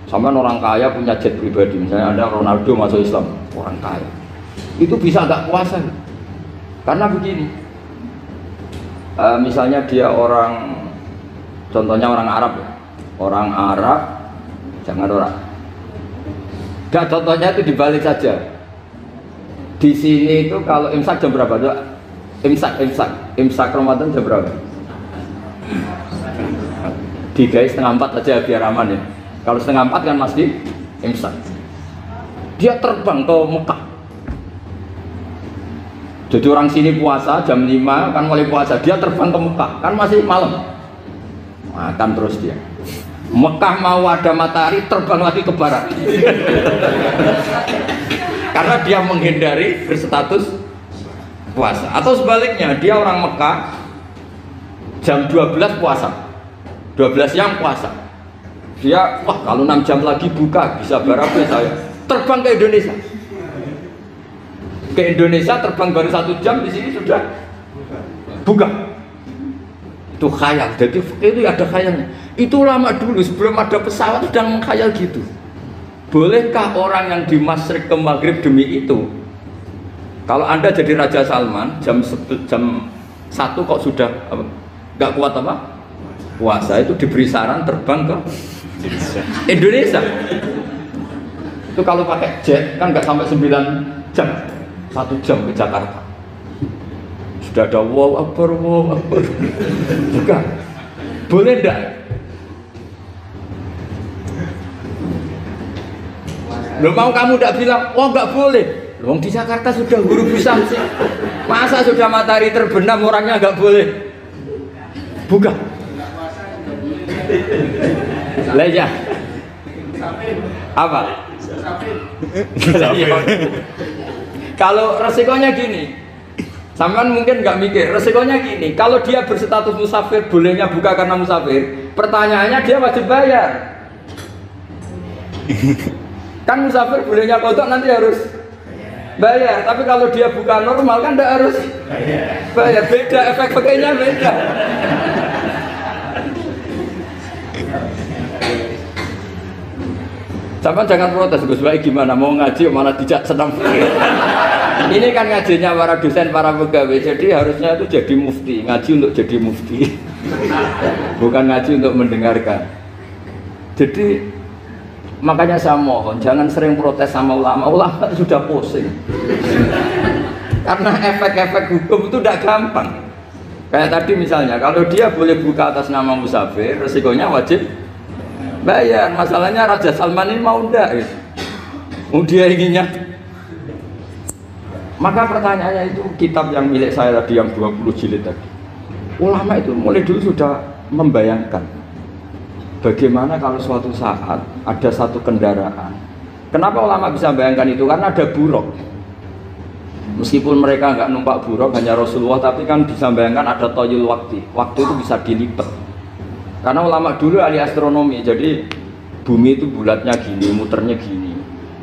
Sama orang kaya punya jet pribadi, misalnya Anda Ronaldo masuk Islam, orang kaya. Itu bisa gak puasa? Karena begini. Misalnya dia orang, contohnya orang Arab ya. Orang Arab, jangan orang. Gak, contohnya itu dibalik saja. Di sini itu kalau imsak jam berapa? Imsak Ramadan jam berapa? 3:30 aja biar aman ya. Kalau 3:30 kan masih imsak. Dia terbang ke Mekah. Jadi orang sini puasa jam 5 kan mulai puasa, dia terbang ke Mekah kan masih malam. Makan terus dia. Mekah mau ada matahari, terbang lagi ke barat. Karena dia menghindari berstatus puasa. Atau sebaliknya, dia orang Mekah jam 12 puasa, 12 siang puasa. Dia, wah kalau 6 jam lagi buka, bisa berapa saya. Terbang ke Indonesia. Ke Indonesia terbang baru 1 jam, di sini sudah buka. Itu khayal. Jadi itu ada khayalnya. Itu lama dulu sebelum ada pesawat sedang mengkhayal gitu. Bolehkah orang yang di Masyriq ke Maghrib demi itu? Kalau Anda jadi Raja Salman jam 1 kok sudah nggak kuat apa? Puasa, itu diberi saran terbang ke Indonesia. Itu kalau pakai jet kan nggak sampai 9 jam, 1 jam ke Jakarta. Sudah ada wow akbar. Bukan. Boleh enggak? Loh, mau kamu enggak bilang, oh enggak boleh. Loh, di Jakarta sudah huru bisa sih. Masa sudah matahari terbenam orangnya enggak boleh? Bukan. Lah ya. Apa? Kalau resikonya gini, sampean mungkin nggak mikir, resikonya gini, kalau dia berstatus musafir, bolehnya buka karena musafir, pertanyaannya dia wajib bayar. Kan musafir bolehnya kodok nanti harus bayar, tapi kalau dia buka normal kan tidak harus bayar. Beda, efek pakainya beda. Sampean jangan protes, Gus Baik gimana mau ngaji malah dijak senam. Ini kan ngajinya para dosen, para pegawai, jadi harusnya itu jadi mufti, ngaji untuk jadi mufti, bukan ngaji untuk mendengarkan. Jadi makanya saya mohon jangan sering protes sama ulama, ulama itu sudah pusing. Karena efek-efek hukum itu tidak gampang. Kayak tadi misalnya, kalau dia boleh buka atas nama musafir, resikonya wajib bayar. Masalahnya Raja Salman ini mau enggak gitu. Dia inginnya. Maka pertanyaannya itu kitab yang milik saya tadi yang 20 jilid tadi. Ulama itu mulai dulu sudah membayangkan bagaimana kalau suatu saat ada satu kendaraan. Kenapa ulama bisa bayangkan itu? Karena ada buruk. Meskipun mereka nggak numpak buruk, hanya Rasulullah, tapi kan bisa bayangkan ada toyul waktu. Waktu itu bisa dilipat. Karena ulama dulu ahli astronomi, jadi bumi itu bulatnya gini, muternya gini.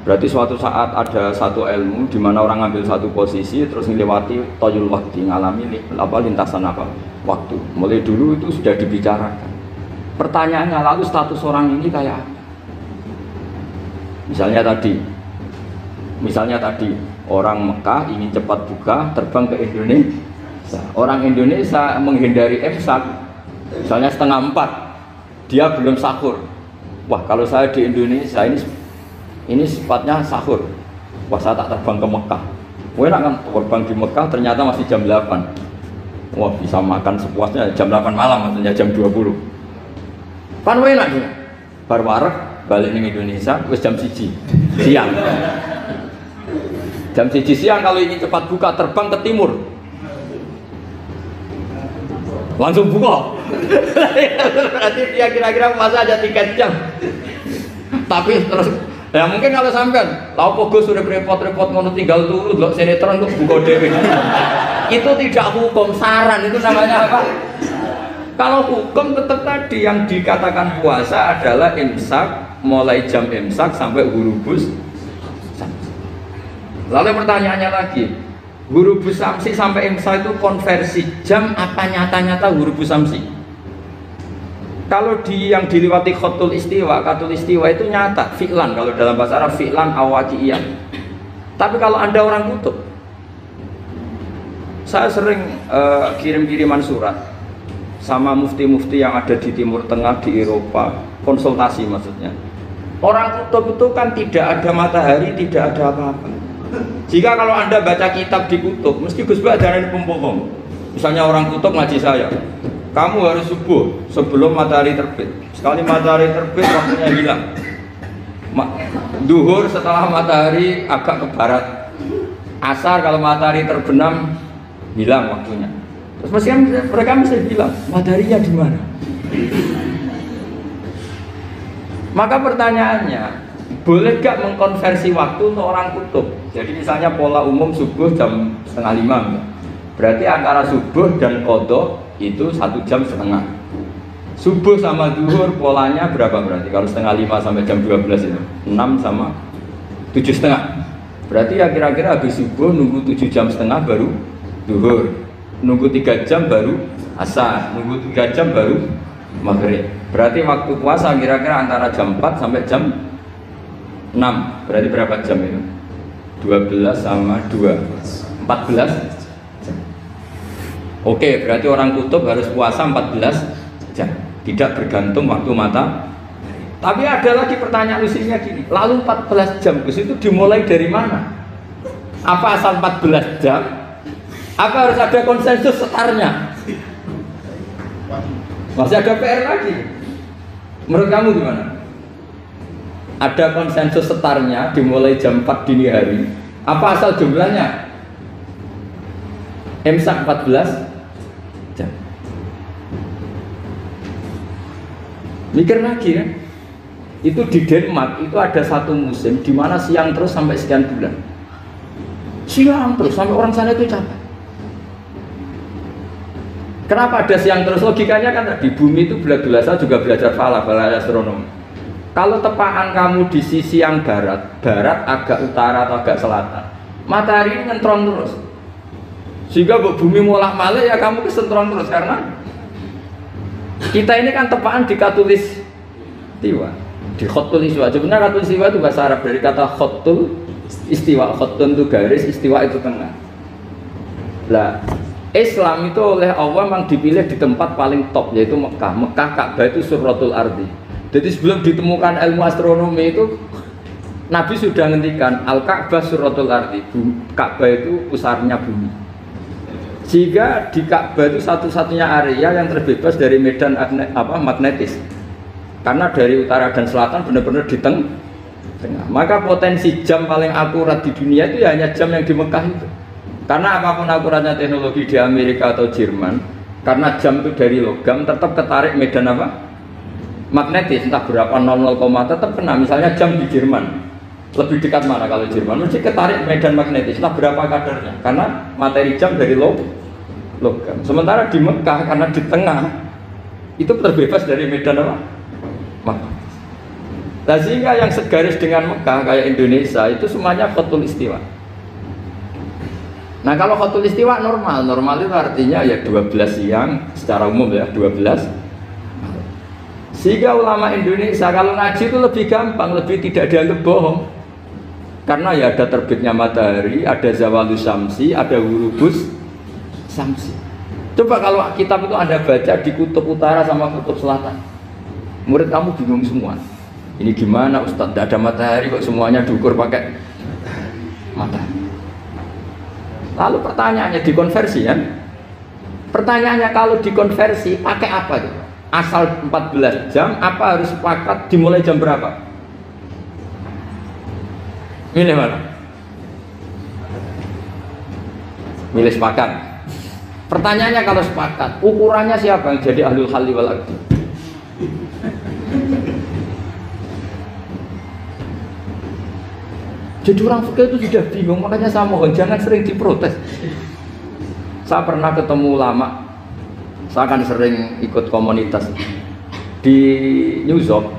Berarti suatu saat ada satu ilmu di mana orang ngambil satu posisi terus melewati toyul waktu, ngalami lintasan waktu. Mulai dulu itu sudah dibicarakan. Pertanyaannya lalu status orang ini kayak apa? Misalnya tadi orang Mekah ingin cepat buka, terbang ke Indonesia. Orang Indonesia menghindari imsak. Misalnya 3:30, dia belum sahur. Wah, kalau saya di Indonesia ini sifatnya sahur. Wah, saya tak terbang ke Mekah. Wah, enak kan terbang di Mekah ternyata masih jam 8. Wah, bisa makan sepuasnya jam 8 malam, maksudnya jam 20. Kan enak dia. Bar wareg balik ning Indonesia wis jam 1 siang. Jam 1 siang kalau ingin cepat buka terbang ke timur. Langsung buka. Berarti dia kira-kira puasa aja 3 jam. Tapi terus ya mungkin kalau sampean, lau pogo sudah repot-repot ngono tinggal turu delok sinetron kok buka dhewe. Itu tidak hukum, saran itu namanya apa? Kalau hukum tetap tadi yang dikatakan puasa adalah imsak, mulai jam imsak sampai hurubus. Lalu pertanyaannya lagi, hurubus samsi sampai imsak itu konversi jam apa nyata-nyata hurubus samsi? Kalau yang diliwati khotul istiwa itu nyata, fi'lan kalau dalam bahasa Arab fi'lan awaqiyah. Tapi kalau Anda orang kutub, saya sering kirim-kiriman surat sama mufti-mufti yang ada di Timur Tengah, di Eropa, konsultasi maksudnya. Orang kutub itu kan tidak ada matahari, tidak ada apa-apa. Jika kalau Anda baca kitab di kutub, mesti Gus Bak jangan pembohong. Misalnya orang kutub ngaji saya, kamu harus subuh sebelum matahari terbit. Sekali matahari terbit waktunya hilang. Duhur setelah matahari agak ke barat. Asar kalau matahari terbenam hilang waktunya. Terus mereka mesti bilang mataharinya di mana? Maka pertanyaannya, boleh gak mengkonversi waktu untuk orang kutub? Jadi misalnya pola umum subuh jam 4:30. Berarti antara subuh dan qadha itu 1,5 jam. Subuh sama duhur polanya berapa berarti? Kalau 4:30 sampai jam 12 itu 6 sama 7,5. Berarti ya kira-kira habis subuh nunggu 7,5 jam baru duhur, nunggu 3 jam baru asar, nunggu 3 jam baru maghrib. Berarti waktu puasa kira-kira antara jam 4 sampai jam 6. Berarti berapa jam itu? 12 sama 2 14. Oke, berarti orang kutub harus puasa 14 jam, tidak bergantung waktu mata. Tapi ada lagi pertanyaan lucunya gini, lalu 14 jam Gus itu dimulai dari mana? Apa asal 14 jam? Apa harus ada konsensus setarnya? Masih ada PR lagi. Menurut kamu gimana? Ada konsensus setarnya dimulai jam 4 dini hari. Apa asal jumlahnya? Imsak 14 jam. Mikir lagi kan? Itu di Denmark itu ada satu musim di mana siang terus sampai sekian bulan. Siang terus sampai orang sana itu capek. Kenapa ada siang terus? Logikanya kan di bumi itu saya juga belajar falak, astronomi. Kalau tepaan kamu di sisi yang barat agak utara atau agak selatan, matahari ini ngentrong terus. Sehingga bumi molak-malik ya kamu kesentron terus karena kita ini kan tepaan di katulistiwa, di khotul istiwa. Sebenarnya katulistiwa itu bahasa Arab dari kata khotul istiwa. Khotun itu garis, istiwa itu tengah. Lah, Islam itu oleh Allah memang dipilih di tempat paling top yaitu Mekah. Mekah Ka'bah itu suratul ardi. Jadi sebelum ditemukan ilmu astronomi itu Nabi sudah ngendikan Al-Ka'bah suratul ardi. Ka'bah itu pusarnya bumi. Sehingga di Ka'bah itu satu-satunya area yang terbebas dari medan magnetis. Karena dari utara dan selatan benar-benar di tengah. Maka potensi jam paling akurat di dunia itu ya hanya jam yang di Mekah itu. Karena apapun akuratnya teknologi di Amerika atau Jerman, karena jam itu dari logam tetap ketarik medan magnetis, entah berapa 00, tetap kena. Misalnya jam di Jerman lebih dekat mana kalau Jerman? Mesti ketarik medan magnetis, entah berapa kadarnya. Karena materi jam dari logam. Sementara di Mekah karena di tengah itu terbebas dari medan magnetis. Nah, sehingga yang segaris dengan Mekah kayak Indonesia itu semuanya khotul istiwa. Nah kalau khotul istiwa normal itu artinya ya 12 siang secara umum ya 12. Sehingga ulama Indonesia kalau ngaji itu lebih gampang, lebih tidak dianggap bohong. Karena ya ada terbitnya matahari, ada zawalus syamsi, ada hurubus syamsi. Coba kalau kitab itu Anda baca di kutub utara sama kutub selatan, murid kamu bingung semua. Ini gimana Ustadz, tidak ada matahari kok semuanya diukur pakai matahari. Lalu pertanyaannya dikonversi kan? Pertanyaannya kalau dikonversi pakai apa tuh? Asal 14 jam apa harus sepakat dimulai jam berapa? Milih mana? Milih sepakat. Pertanyaannya kalau sepakat, ukurannya siapa yang jadi ahlul halli wal aqdi? Jadi orang fikih itu sudah bingung, makanya saya mohon jangan sering diprotes. Saya pernah ketemu ulama, saya kan sering ikut komunitas di New York.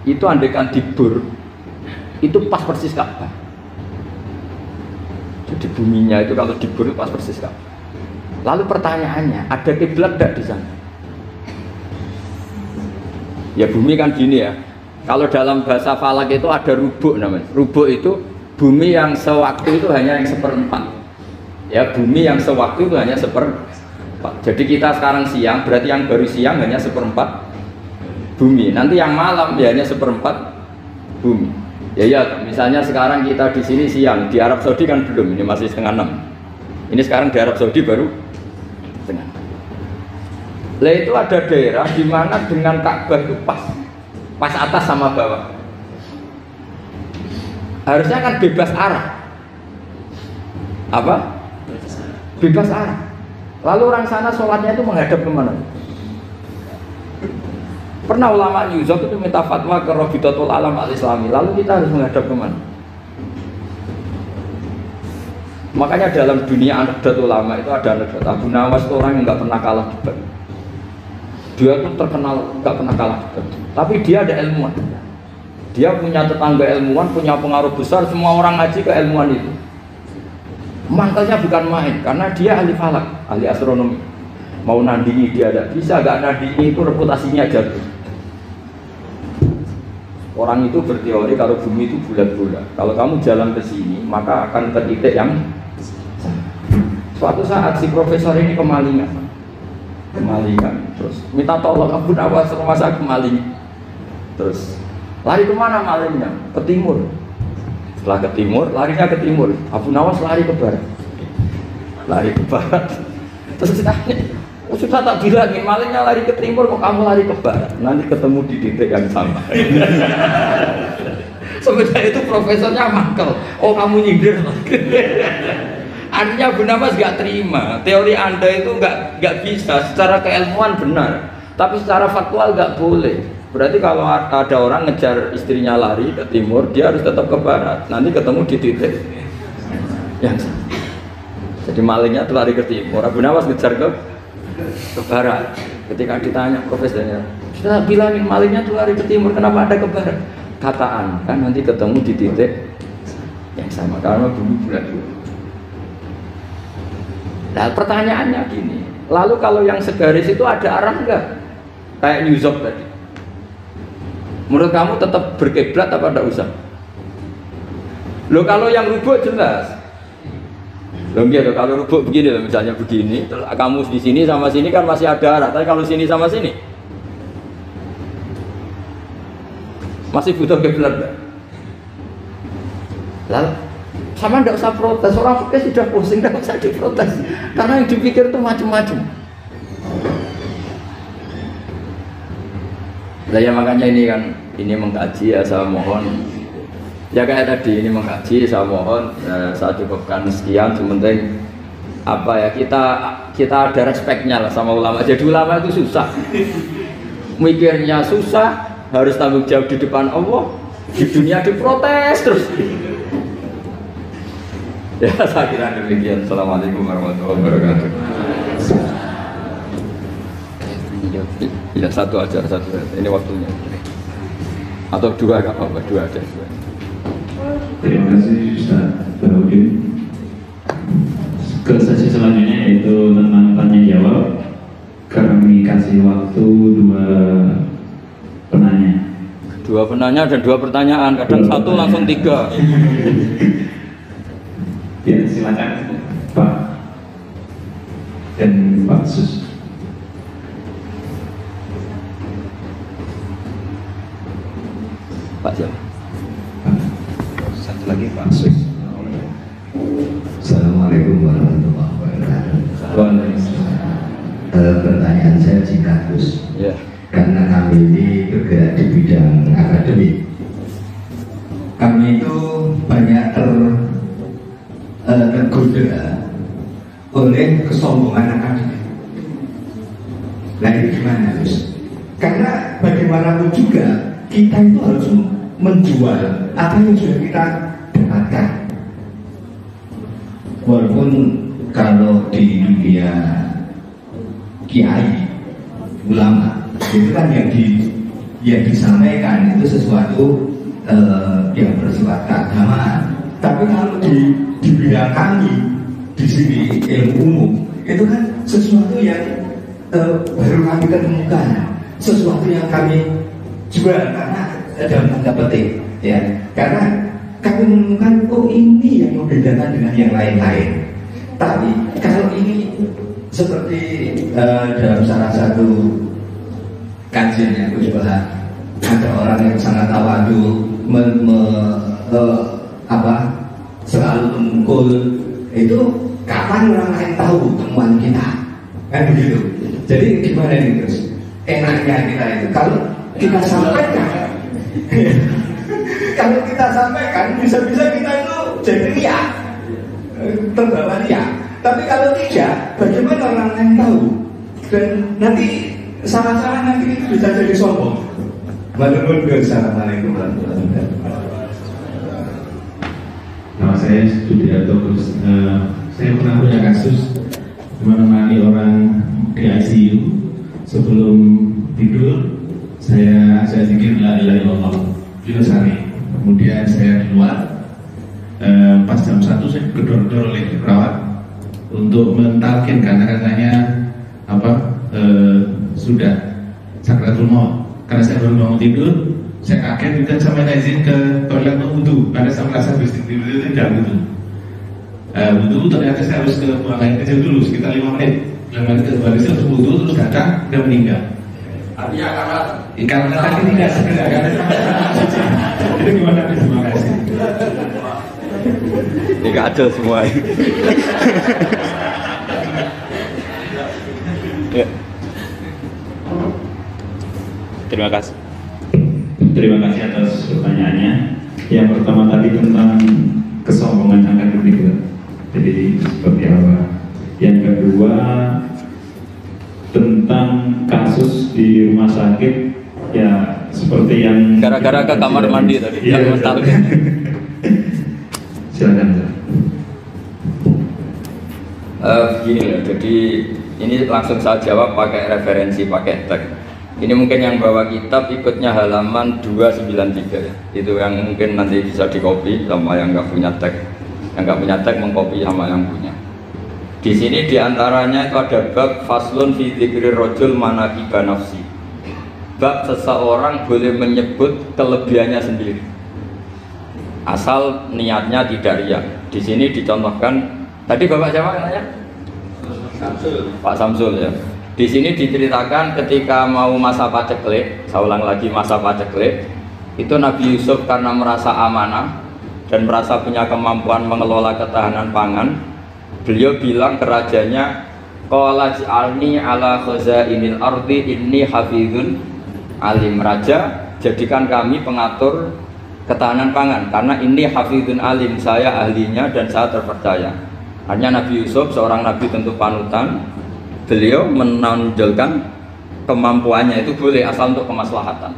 Itu andekan di Bur, itu pas persis Ka'bah. Jadi buminya itu kalau di Bur itu pas persis Ka'bah. Lalu pertanyaannya, ada kiblat tidak di sana? Ya bumi kan gini ya. Kalau dalam bahasa falak itu ada rubuk namanya. Rubuk itu bumi yang sewaktu itu hanya yang seperempat. Ya bumi yang sewaktu itu hanya seperempat. Jadi kita sekarang siang, berarti yang baru siang hanya seperempat bumi. Nanti yang malam ya hanya seperempat bumi. Ya misalnya sekarang kita di sini siang, di Arab Saudi kan belum, ini masih setengah 6. Ini sekarang di Arab Saudi baru setengah 6. Lah itu ada daerah di mana dengan Ka'bah itu pas atas sama bawah. Harusnya kan bebas arah. Apa? Bebas arah. Lalu orang sana sholatnya itu menghadap kemana? Pernah ulama New York itu minta fatwa ke Rabitatul Alam Al-Islami. Lalu kita harus menghadap kemana? Makanya dalam dunia anekdot ulama itu ada anekdot Abu Nawas itu orang yang nggak pernah kalah debat. Dia tuh terkenal nggak pernah kalah debat. Tapi dia ada ilmuwan. Dia punya tetangga ilmuwan, punya pengaruh besar. Semua orang ngaji ke ilmuwan itu. Mantelnya bukan main, karena dia ahli falak, ahli astronomi. Mau nandingi dia tidak bisa, gak nandingi itu reputasinya jatuh. Orang itu berteori kalau bumi itu bulat-bulat. Kalau kamu jalan ke sini, maka akan ke titik yang suatu saat si profesor ini kemalingan, terus minta tolong Abu Nawas rumah saya kemalingan. Terus lari kemana malingnya? Ke timur. Setelah ke timur, larinya ke timur. Abu Nawas lari ke barat. Lari ke barat. Terus ditanya, sudah tak bilangin malingnya lari ke timur, kok kamu lari ke barat? Nanti ketemu di titik yang sama. Sebenarnya itu profesornya mangkel. Oh kamu nyindir. Artinya Abu Nawas gak terima. Teori Anda itu gak bisa. Secara keilmuan benar, tapi secara faktual gak boleh. Berarti kalau ada orang ngejar istrinya lari ke timur, dia harus tetap ke barat. Nanti ketemu di titik yang sama. Jadi malingnya tuh lari ke timur, Abu Nawas ngejar ke barat. Ketika ditanya profesornya, sudah bilangin malingnya tuh lari ke timur, kenapa ada ke barat? Kataan kan nanti ketemu di titik yang sama karena bumi bulat. Nah pertanyaannya gini, lalu kalau yang segaris itu ada arah enggak? Kayak New York tadi. Menurut kamu tetap berkiblat apa tidak usah? Loh kalau yang rubuk jelas. Loh gitu, kalau rubuk begini loh, misalnya begini, kamu di sini sama sini kan masih ada arah, tapi kalau sini sama sini masih butuh kiblat enggak? Lalu sama tidak usah protes, orang fikih sudah pusing, tidak usah diprotes karena yang dipikir itu macam-macam. Nah ya makanya ini kan, ini mengkaji ya saya mohon. Ya kayak tadi ini mengkaji saya mohon, saya cukupkan sekian. Sementing apa ya kita ada respeknya lah sama ulama. Jadi ulama itu susah, mikirnya susah, harus tanggung jawab di depan Allah, di dunia diprotes terus. Ya saya kira demikian. Assalamualaikum warahmatullahi wabarakatuh. Ya satu aja, ini waktunya. Atau dua nggak apa-apa, dua aja. Terima kasih Ustaz Baudin. Ke sesi selanjutnya yaitu tentang tanya jawab. Kami kasih waktu dua penanya dan dua pertanyaan. Kadang dua satu pertanyaan. Langsung tiga. Ya silakan Pak dan Pak Sus. Pak siapa? Satu lagi Pak Sus. Assalamualaikum warahmatullahi wabarakatuh. Pertanyaan saya singkat Gus. Ya. Karena kami ini bergerak di bidang akademik, kami itu banyak tergoda oleh kesombongan akademik. Nah ini gimana Gus? Karena bagaimanapun juga kita itu harus menjual apa yang sudah kita dapatkan. Walaupun kalau di dunia kiai, ulama, itu kan yang disampaikan itu sesuatu yang bersifat keagamaan. Tapi kalau di bidang kami di sini ilmu umum itu kan sesuatu yang baru kami ketemukan, sesuatu yang kami jual karena dalam tanda petik, ya, karena kami menemukan ini yang membedakan dengan yang lain-lain. Tapi kalau ini seperti dalam salah satu kajian yang aku coba, ada orang yang sangat tawadu selalu memukul, itu kapan orang lain tahu temuan kita, kan begitu. Jadi gimana ini terus? Enaknya kita itu kalau kita sampaikan, kalau kita sampaikan bisa-bisa kita itu jadi riak, terbawa riak. Tapi kalau tidak, bagaimana orang lain tahu? Dan nanti salah-salah nanti itu bisa jadi sombong. Assalamualaikum warahmatullahi wabarakatuh. Nama saya Sudiarto Gus. Saya pernah punya kasus menemani orang di ICU. Sebelum tidur, saya zikir la ilaha illallah Yunusari. Kemudian saya di luar. Pas jam 1 saya gedor-gedor oleh perawat untuk mentalkin karena katanya sudah sakratul maut. Karena saya baru bangun tidur, saya kaget dan saya minta izin ke toilet untuk wudhu karena saya merasa habis tidur itu tidak wudhu. Wudhu ternyata saya harus ke buang air kecil dulu sekitar 5 menit. 5 menit kembali saya harus wudhu terus datang dan meninggal. Artinya karena tadi tidak segera karena itu gimana? Terima kasih. Tidak ada semua. Ya. Terima kasih. Terima kasih atas pertanyaannya. Yang pertama tadi tentang kesombongan akademik, jadi seperti apa? Yang kedua tentang kasus di rumah sakit, ya seperti yang gara-gara ke kamar mandi tadi. Iya, silakan. Begini ya, jadi ini langsung saya jawab pakai referensi, pakai teks. Ini mungkin yang bawa kitab ikutnya halaman 293 ya. Itu yang mungkin nanti bisa dikopi sama yang nggak punya teks. Yang nggak punya teks mengkopi sama yang punya. Di sini diantaranya itu ada bab faslun fi dzikri rajul manaqiba nafsi. Bab seseorang boleh menyebut kelebihannya sendiri. Asal niatnya tidak riya. Di sini dicontohkan tadi Bapak siapa namanya? Pak Samsul ya. Di sini diceritakan ketika mau masa paceklik, saya ulang lagi masa paceklik, itu Nabi Yusuf karena merasa amanah dan merasa punya kemampuan mengelola ketahanan pangan, beliau bilang ke rajanya, qala ja'alni ala khazainil ardi inni hafizun alim. Raja, jadikan kami pengatur ketahanan pangan karena ini hafizun alim, saya ahlinya dan saya terpercaya. Hanya Nabi Yusuf seorang nabi tentu panutan, beliau menonjolkan kemampuannya itu boleh asal untuk kemaslahatan.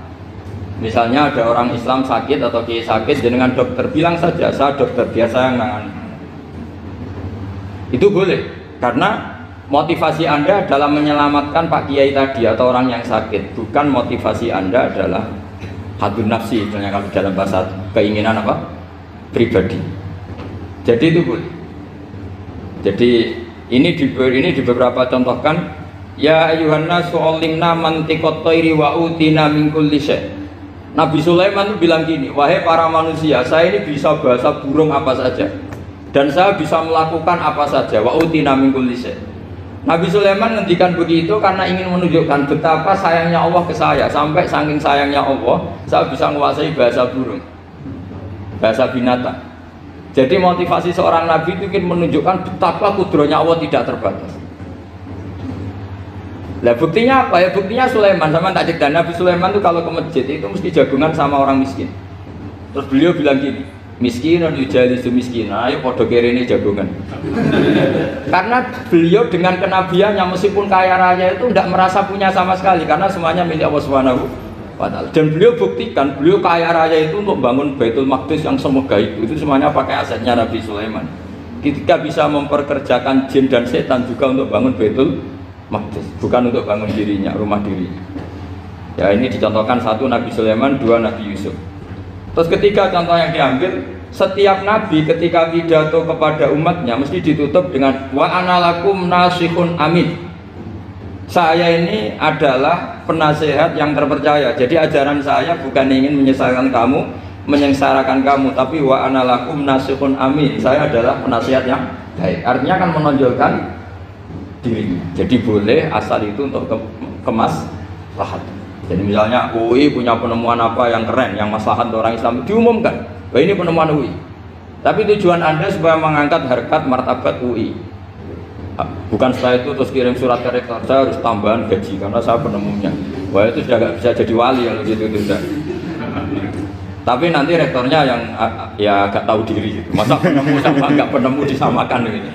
Misalnya ada orang Islam sakit atau kiai sakit, jenengan dokter bilang saja saya dokter biasa yang nangani. Itu boleh karena motivasi Anda adalah menyelamatkan Pak Kiai tadi atau orang yang sakit, bukan motivasi Anda adalah hadun nafsi, misalnya kalau dalam bahasa keinginan apa? Pribadi. Jadi itu boleh. Jadi ini di beberapa contohkan, ya ayuhan nasu ulimna mantiqat thairi wa utina min kulli syai'. Nabi Sulaiman itu bilang gini, wahai para manusia, saya ini bisa bahasa burung apa saja dan saya bisa melakukan apa saja, wa utina min kulli syai'. Nabi Sulaiman ngendikan begitu karena ingin menunjukkan betapa sayangnya Allah ke saya, sampai saking sayangnya Allah saya bisa menguasai bahasa burung, bahasa binatang. Jadi motivasi seorang nabi itu ingin menunjukkan betapa kudrohnya Allah tidak terbatas. Lah buktinya apa ya? Buktinya Sulaiman, sama tak cek, dan Nabi Sulaiman itu kalau ke masjid itu mesti jagungan sama orang miskin. Terus beliau bilang gini, Miskinun yujalisu miskina, ayo podo kerene jagongan. Karena beliau dengan kenabiannya meskipun kaya raya itu tidak merasa punya sama sekali karena semuanya milik Allah Subhanahu wa Ta'ala. Dan beliau buktikan beliau kaya raya itu untuk bangun Baitul Maqdis yang semegah itu semuanya pakai asetnya Nabi Sulaiman. Ketika bisa memperkerjakan jin dan setan juga untuk bangun Baitul Maqdis, bukan untuk bangun dirinya, rumah dirinya. Ya ini dicontohkan satu Nabi Sulaiman, dua Nabi Yusuf. Terus ketiga contoh yang diambil, setiap nabi ketika pidato kepada umatnya mesti ditutup dengan wa analakum nasihun amin. Saya ini adalah penasehat yang terpercaya. Jadi ajaran saya bukan ingin menyengsarakan kamu, tapi wa analakum nasihun amin. Saya adalah penasehat yang baik. Artinya akan menonjolkan dirinya. Jadi boleh asal itu untuk kemaslahat. Jadi misalnya UI punya penemuan apa yang keren, yang maslahat orang Islam diumumkan, bahwa ini penemuan UI. Tapi tujuan Anda supaya mengangkat harkat martabat UI. Bukan setelah itu terus kirim surat ke rektor, saya harus tambahan gaji karena saya penemunya. Wah itu sudah nggak bisa jadi wali kalau gitu sudah. Tapi nanti rektornya yang ya agak tahu diri gitu. Masa penemu sama nggak penemu disamakan gitu.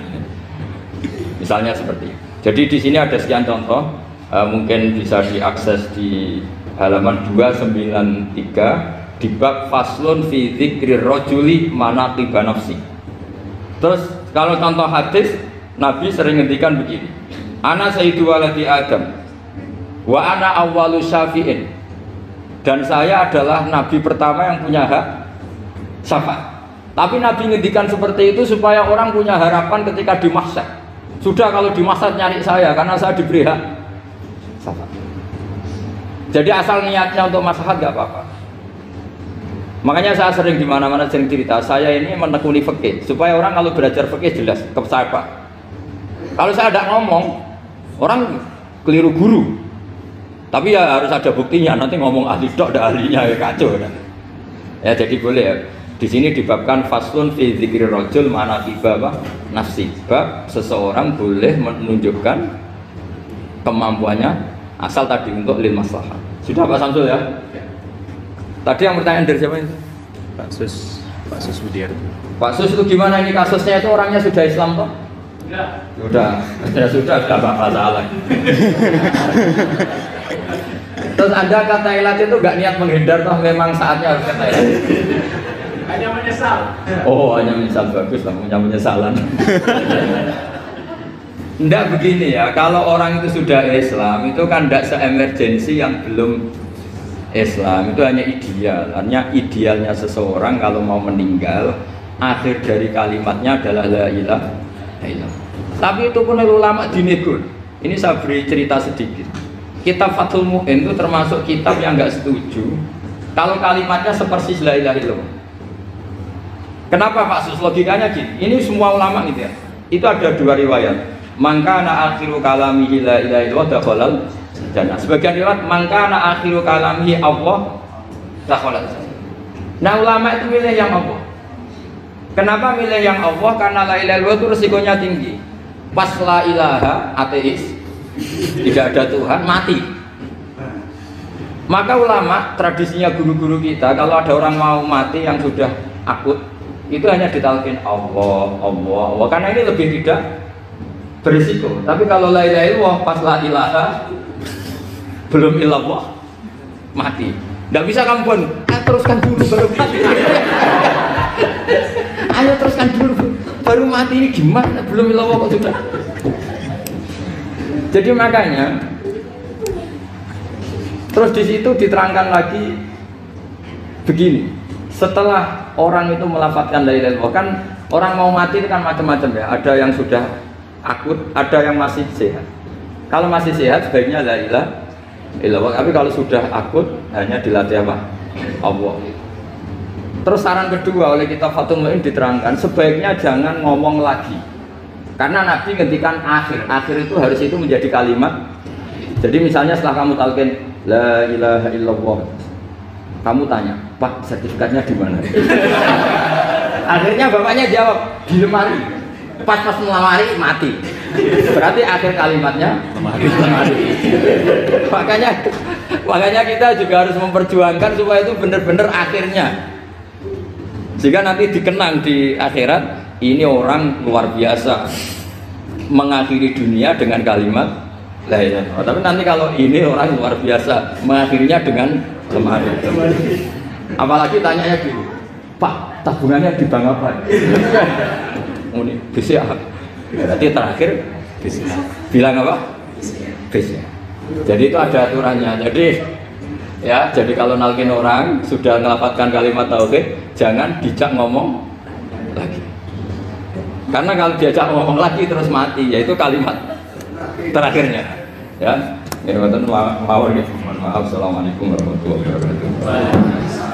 Misalnya seperti itu. Jadi di sini ada sekian contoh. Mungkin bisa diakses di halaman 293 di bab faslun fi dzikri rajuli manaqiba nafsi. Terus kalau contoh hadis Nabi sering ngendikan begini, ana sayyidu waladi Adam wa ana awwalu syafi'in, dan saya adalah nabi pertama yang punya hak syafaat. Tapi Nabi ngendikan seperti itu supaya orang punya harapan ketika di mahsyar. Sudah kalau di mahsyar nyari saya karena saya diberi hak. Jadi asal niatnya untuk maslahat gak apa-apa. Makanya saya sering di mana-mana sering cerita, saya ini menekuni fikih supaya orang kalau belajar fikih jelas ke saya Pak. Kalau saya tidak ngomong, orang keliru guru. Tapi ya harus ada buktinya. Nanti ngomong ahli dok, ada ahlinya ya kacau kan. Ya jadi boleh ya. Di sini dibabkan faslun fi dzikri rajul manaqiba nafsi. Bab seseorang boleh menunjukkan kemampuannya asal tadi untuk lil maslahat. Sudah Pak Samsul ya? Tadi yang pertanyaan dari siapa itu? Pak Sus Budiarto. Pak Sus itu gimana ini kasusnya itu orangnya sudah Islam toh? Sudah. Sudah apa salah. Terus Anda ke Thailand itu nggak niat menghindar toh, memang saatnya harus ke Thailand. Hanya menyesal. Oh, hanya menyesal, bagus lah, punya penyesalan. Tidak begini ya, kalau orang itu sudah Islam itu kan tidak se-emergensi yang belum Islam, itu hanya ideal. Hanya idealnya seseorang kalau mau meninggal, akhir dari kalimatnya adalah la ilaha illallah. Tapi itu pun ulama dinegur. Ini saya beri cerita sedikit. Kitab Fathul Mu'in itu termasuk kitab yang nggak setuju kalau kalimatnya sepersis la ilaha illallah. Kenapa Pak Sus? Logikanya gini, ini semua ulama gitu ya. Itu ada dua riwayat. Mangkana akhiru kalamihi la ilaha illallah dakhalal jannah. Sebagian riwayat mangkana akhiru kalamihi Allah dakhalal jannah. Nah ulama itu milih yang Allah. Kenapa milih yang Allah? Karena la ilaha illallah itu resikonya tinggi. Pas la ilaha ateis, tidak ada Tuhan, mati. Maka ulama tradisinya guru-guru kita kalau ada orang mau mati yang sudah akut itu hanya ditalkin Allah, Allah, Allah. Karena ini lebih tidak berisiko. Tapi kalau la ilaha illallah pas la ilaha belum illallah mati. Tidak bisa kamu pun teruskan dulu baru mati. Ayo teruskan dulu baru mati, ini gimana? Belum illallah kok sudah. Jadi makanya terus di situ diterangkan lagi begini. Setelah orang itu melafadzkan la ilaha illallah, kan orang mau mati itu kan macam-macam ya. Ada yang sudah akut, ada yang masih sehat. Kalau masih sehat sebaiknya la ilaha illallah. Tapi kalau sudah akut hanya dilatih apa? Allah. Terus saran kedua oleh kitab Fathul Mu'in diterangkan sebaiknya jangan ngomong lagi. Karena Nabi ngendikan akhir. Akhir itu harus itu menjadi kalimat. Jadi misalnya setelah kamu talqin la ilaha illallah, kamu tanya, Pak sertifikatnya di mana? Akhirnya bapaknya jawab di lemari. Pas melamari mati. Berarti akhir kalimatnya lemari. Makanya kita juga harus memperjuangkan supaya itu benar-benar akhirnya. Jika nanti dikenang di akhirat, ini orang luar biasa mengakhiri dunia dengan kalimat la ilaha illallah. Tapi nanti kalau ini orang luar biasa mengakhirinya dengan lemah. Apalagi tanyanya gitu, Pak, tabungannya di bank apa? Ini BCA. Berarti terakhir BCA. Bilang apa? BCA. Jadi itu ada aturannya. Jadi kalau nalkin orang sudah melafalkan kalimat tauhid, jangan dijak ngomong lagi. Karena kalau diajak ngomong lagi terus mati, yaitu kalimat terakhirnya. Ya, ini maaf. Assalamualaikum warahmatullahi wabarakatuh.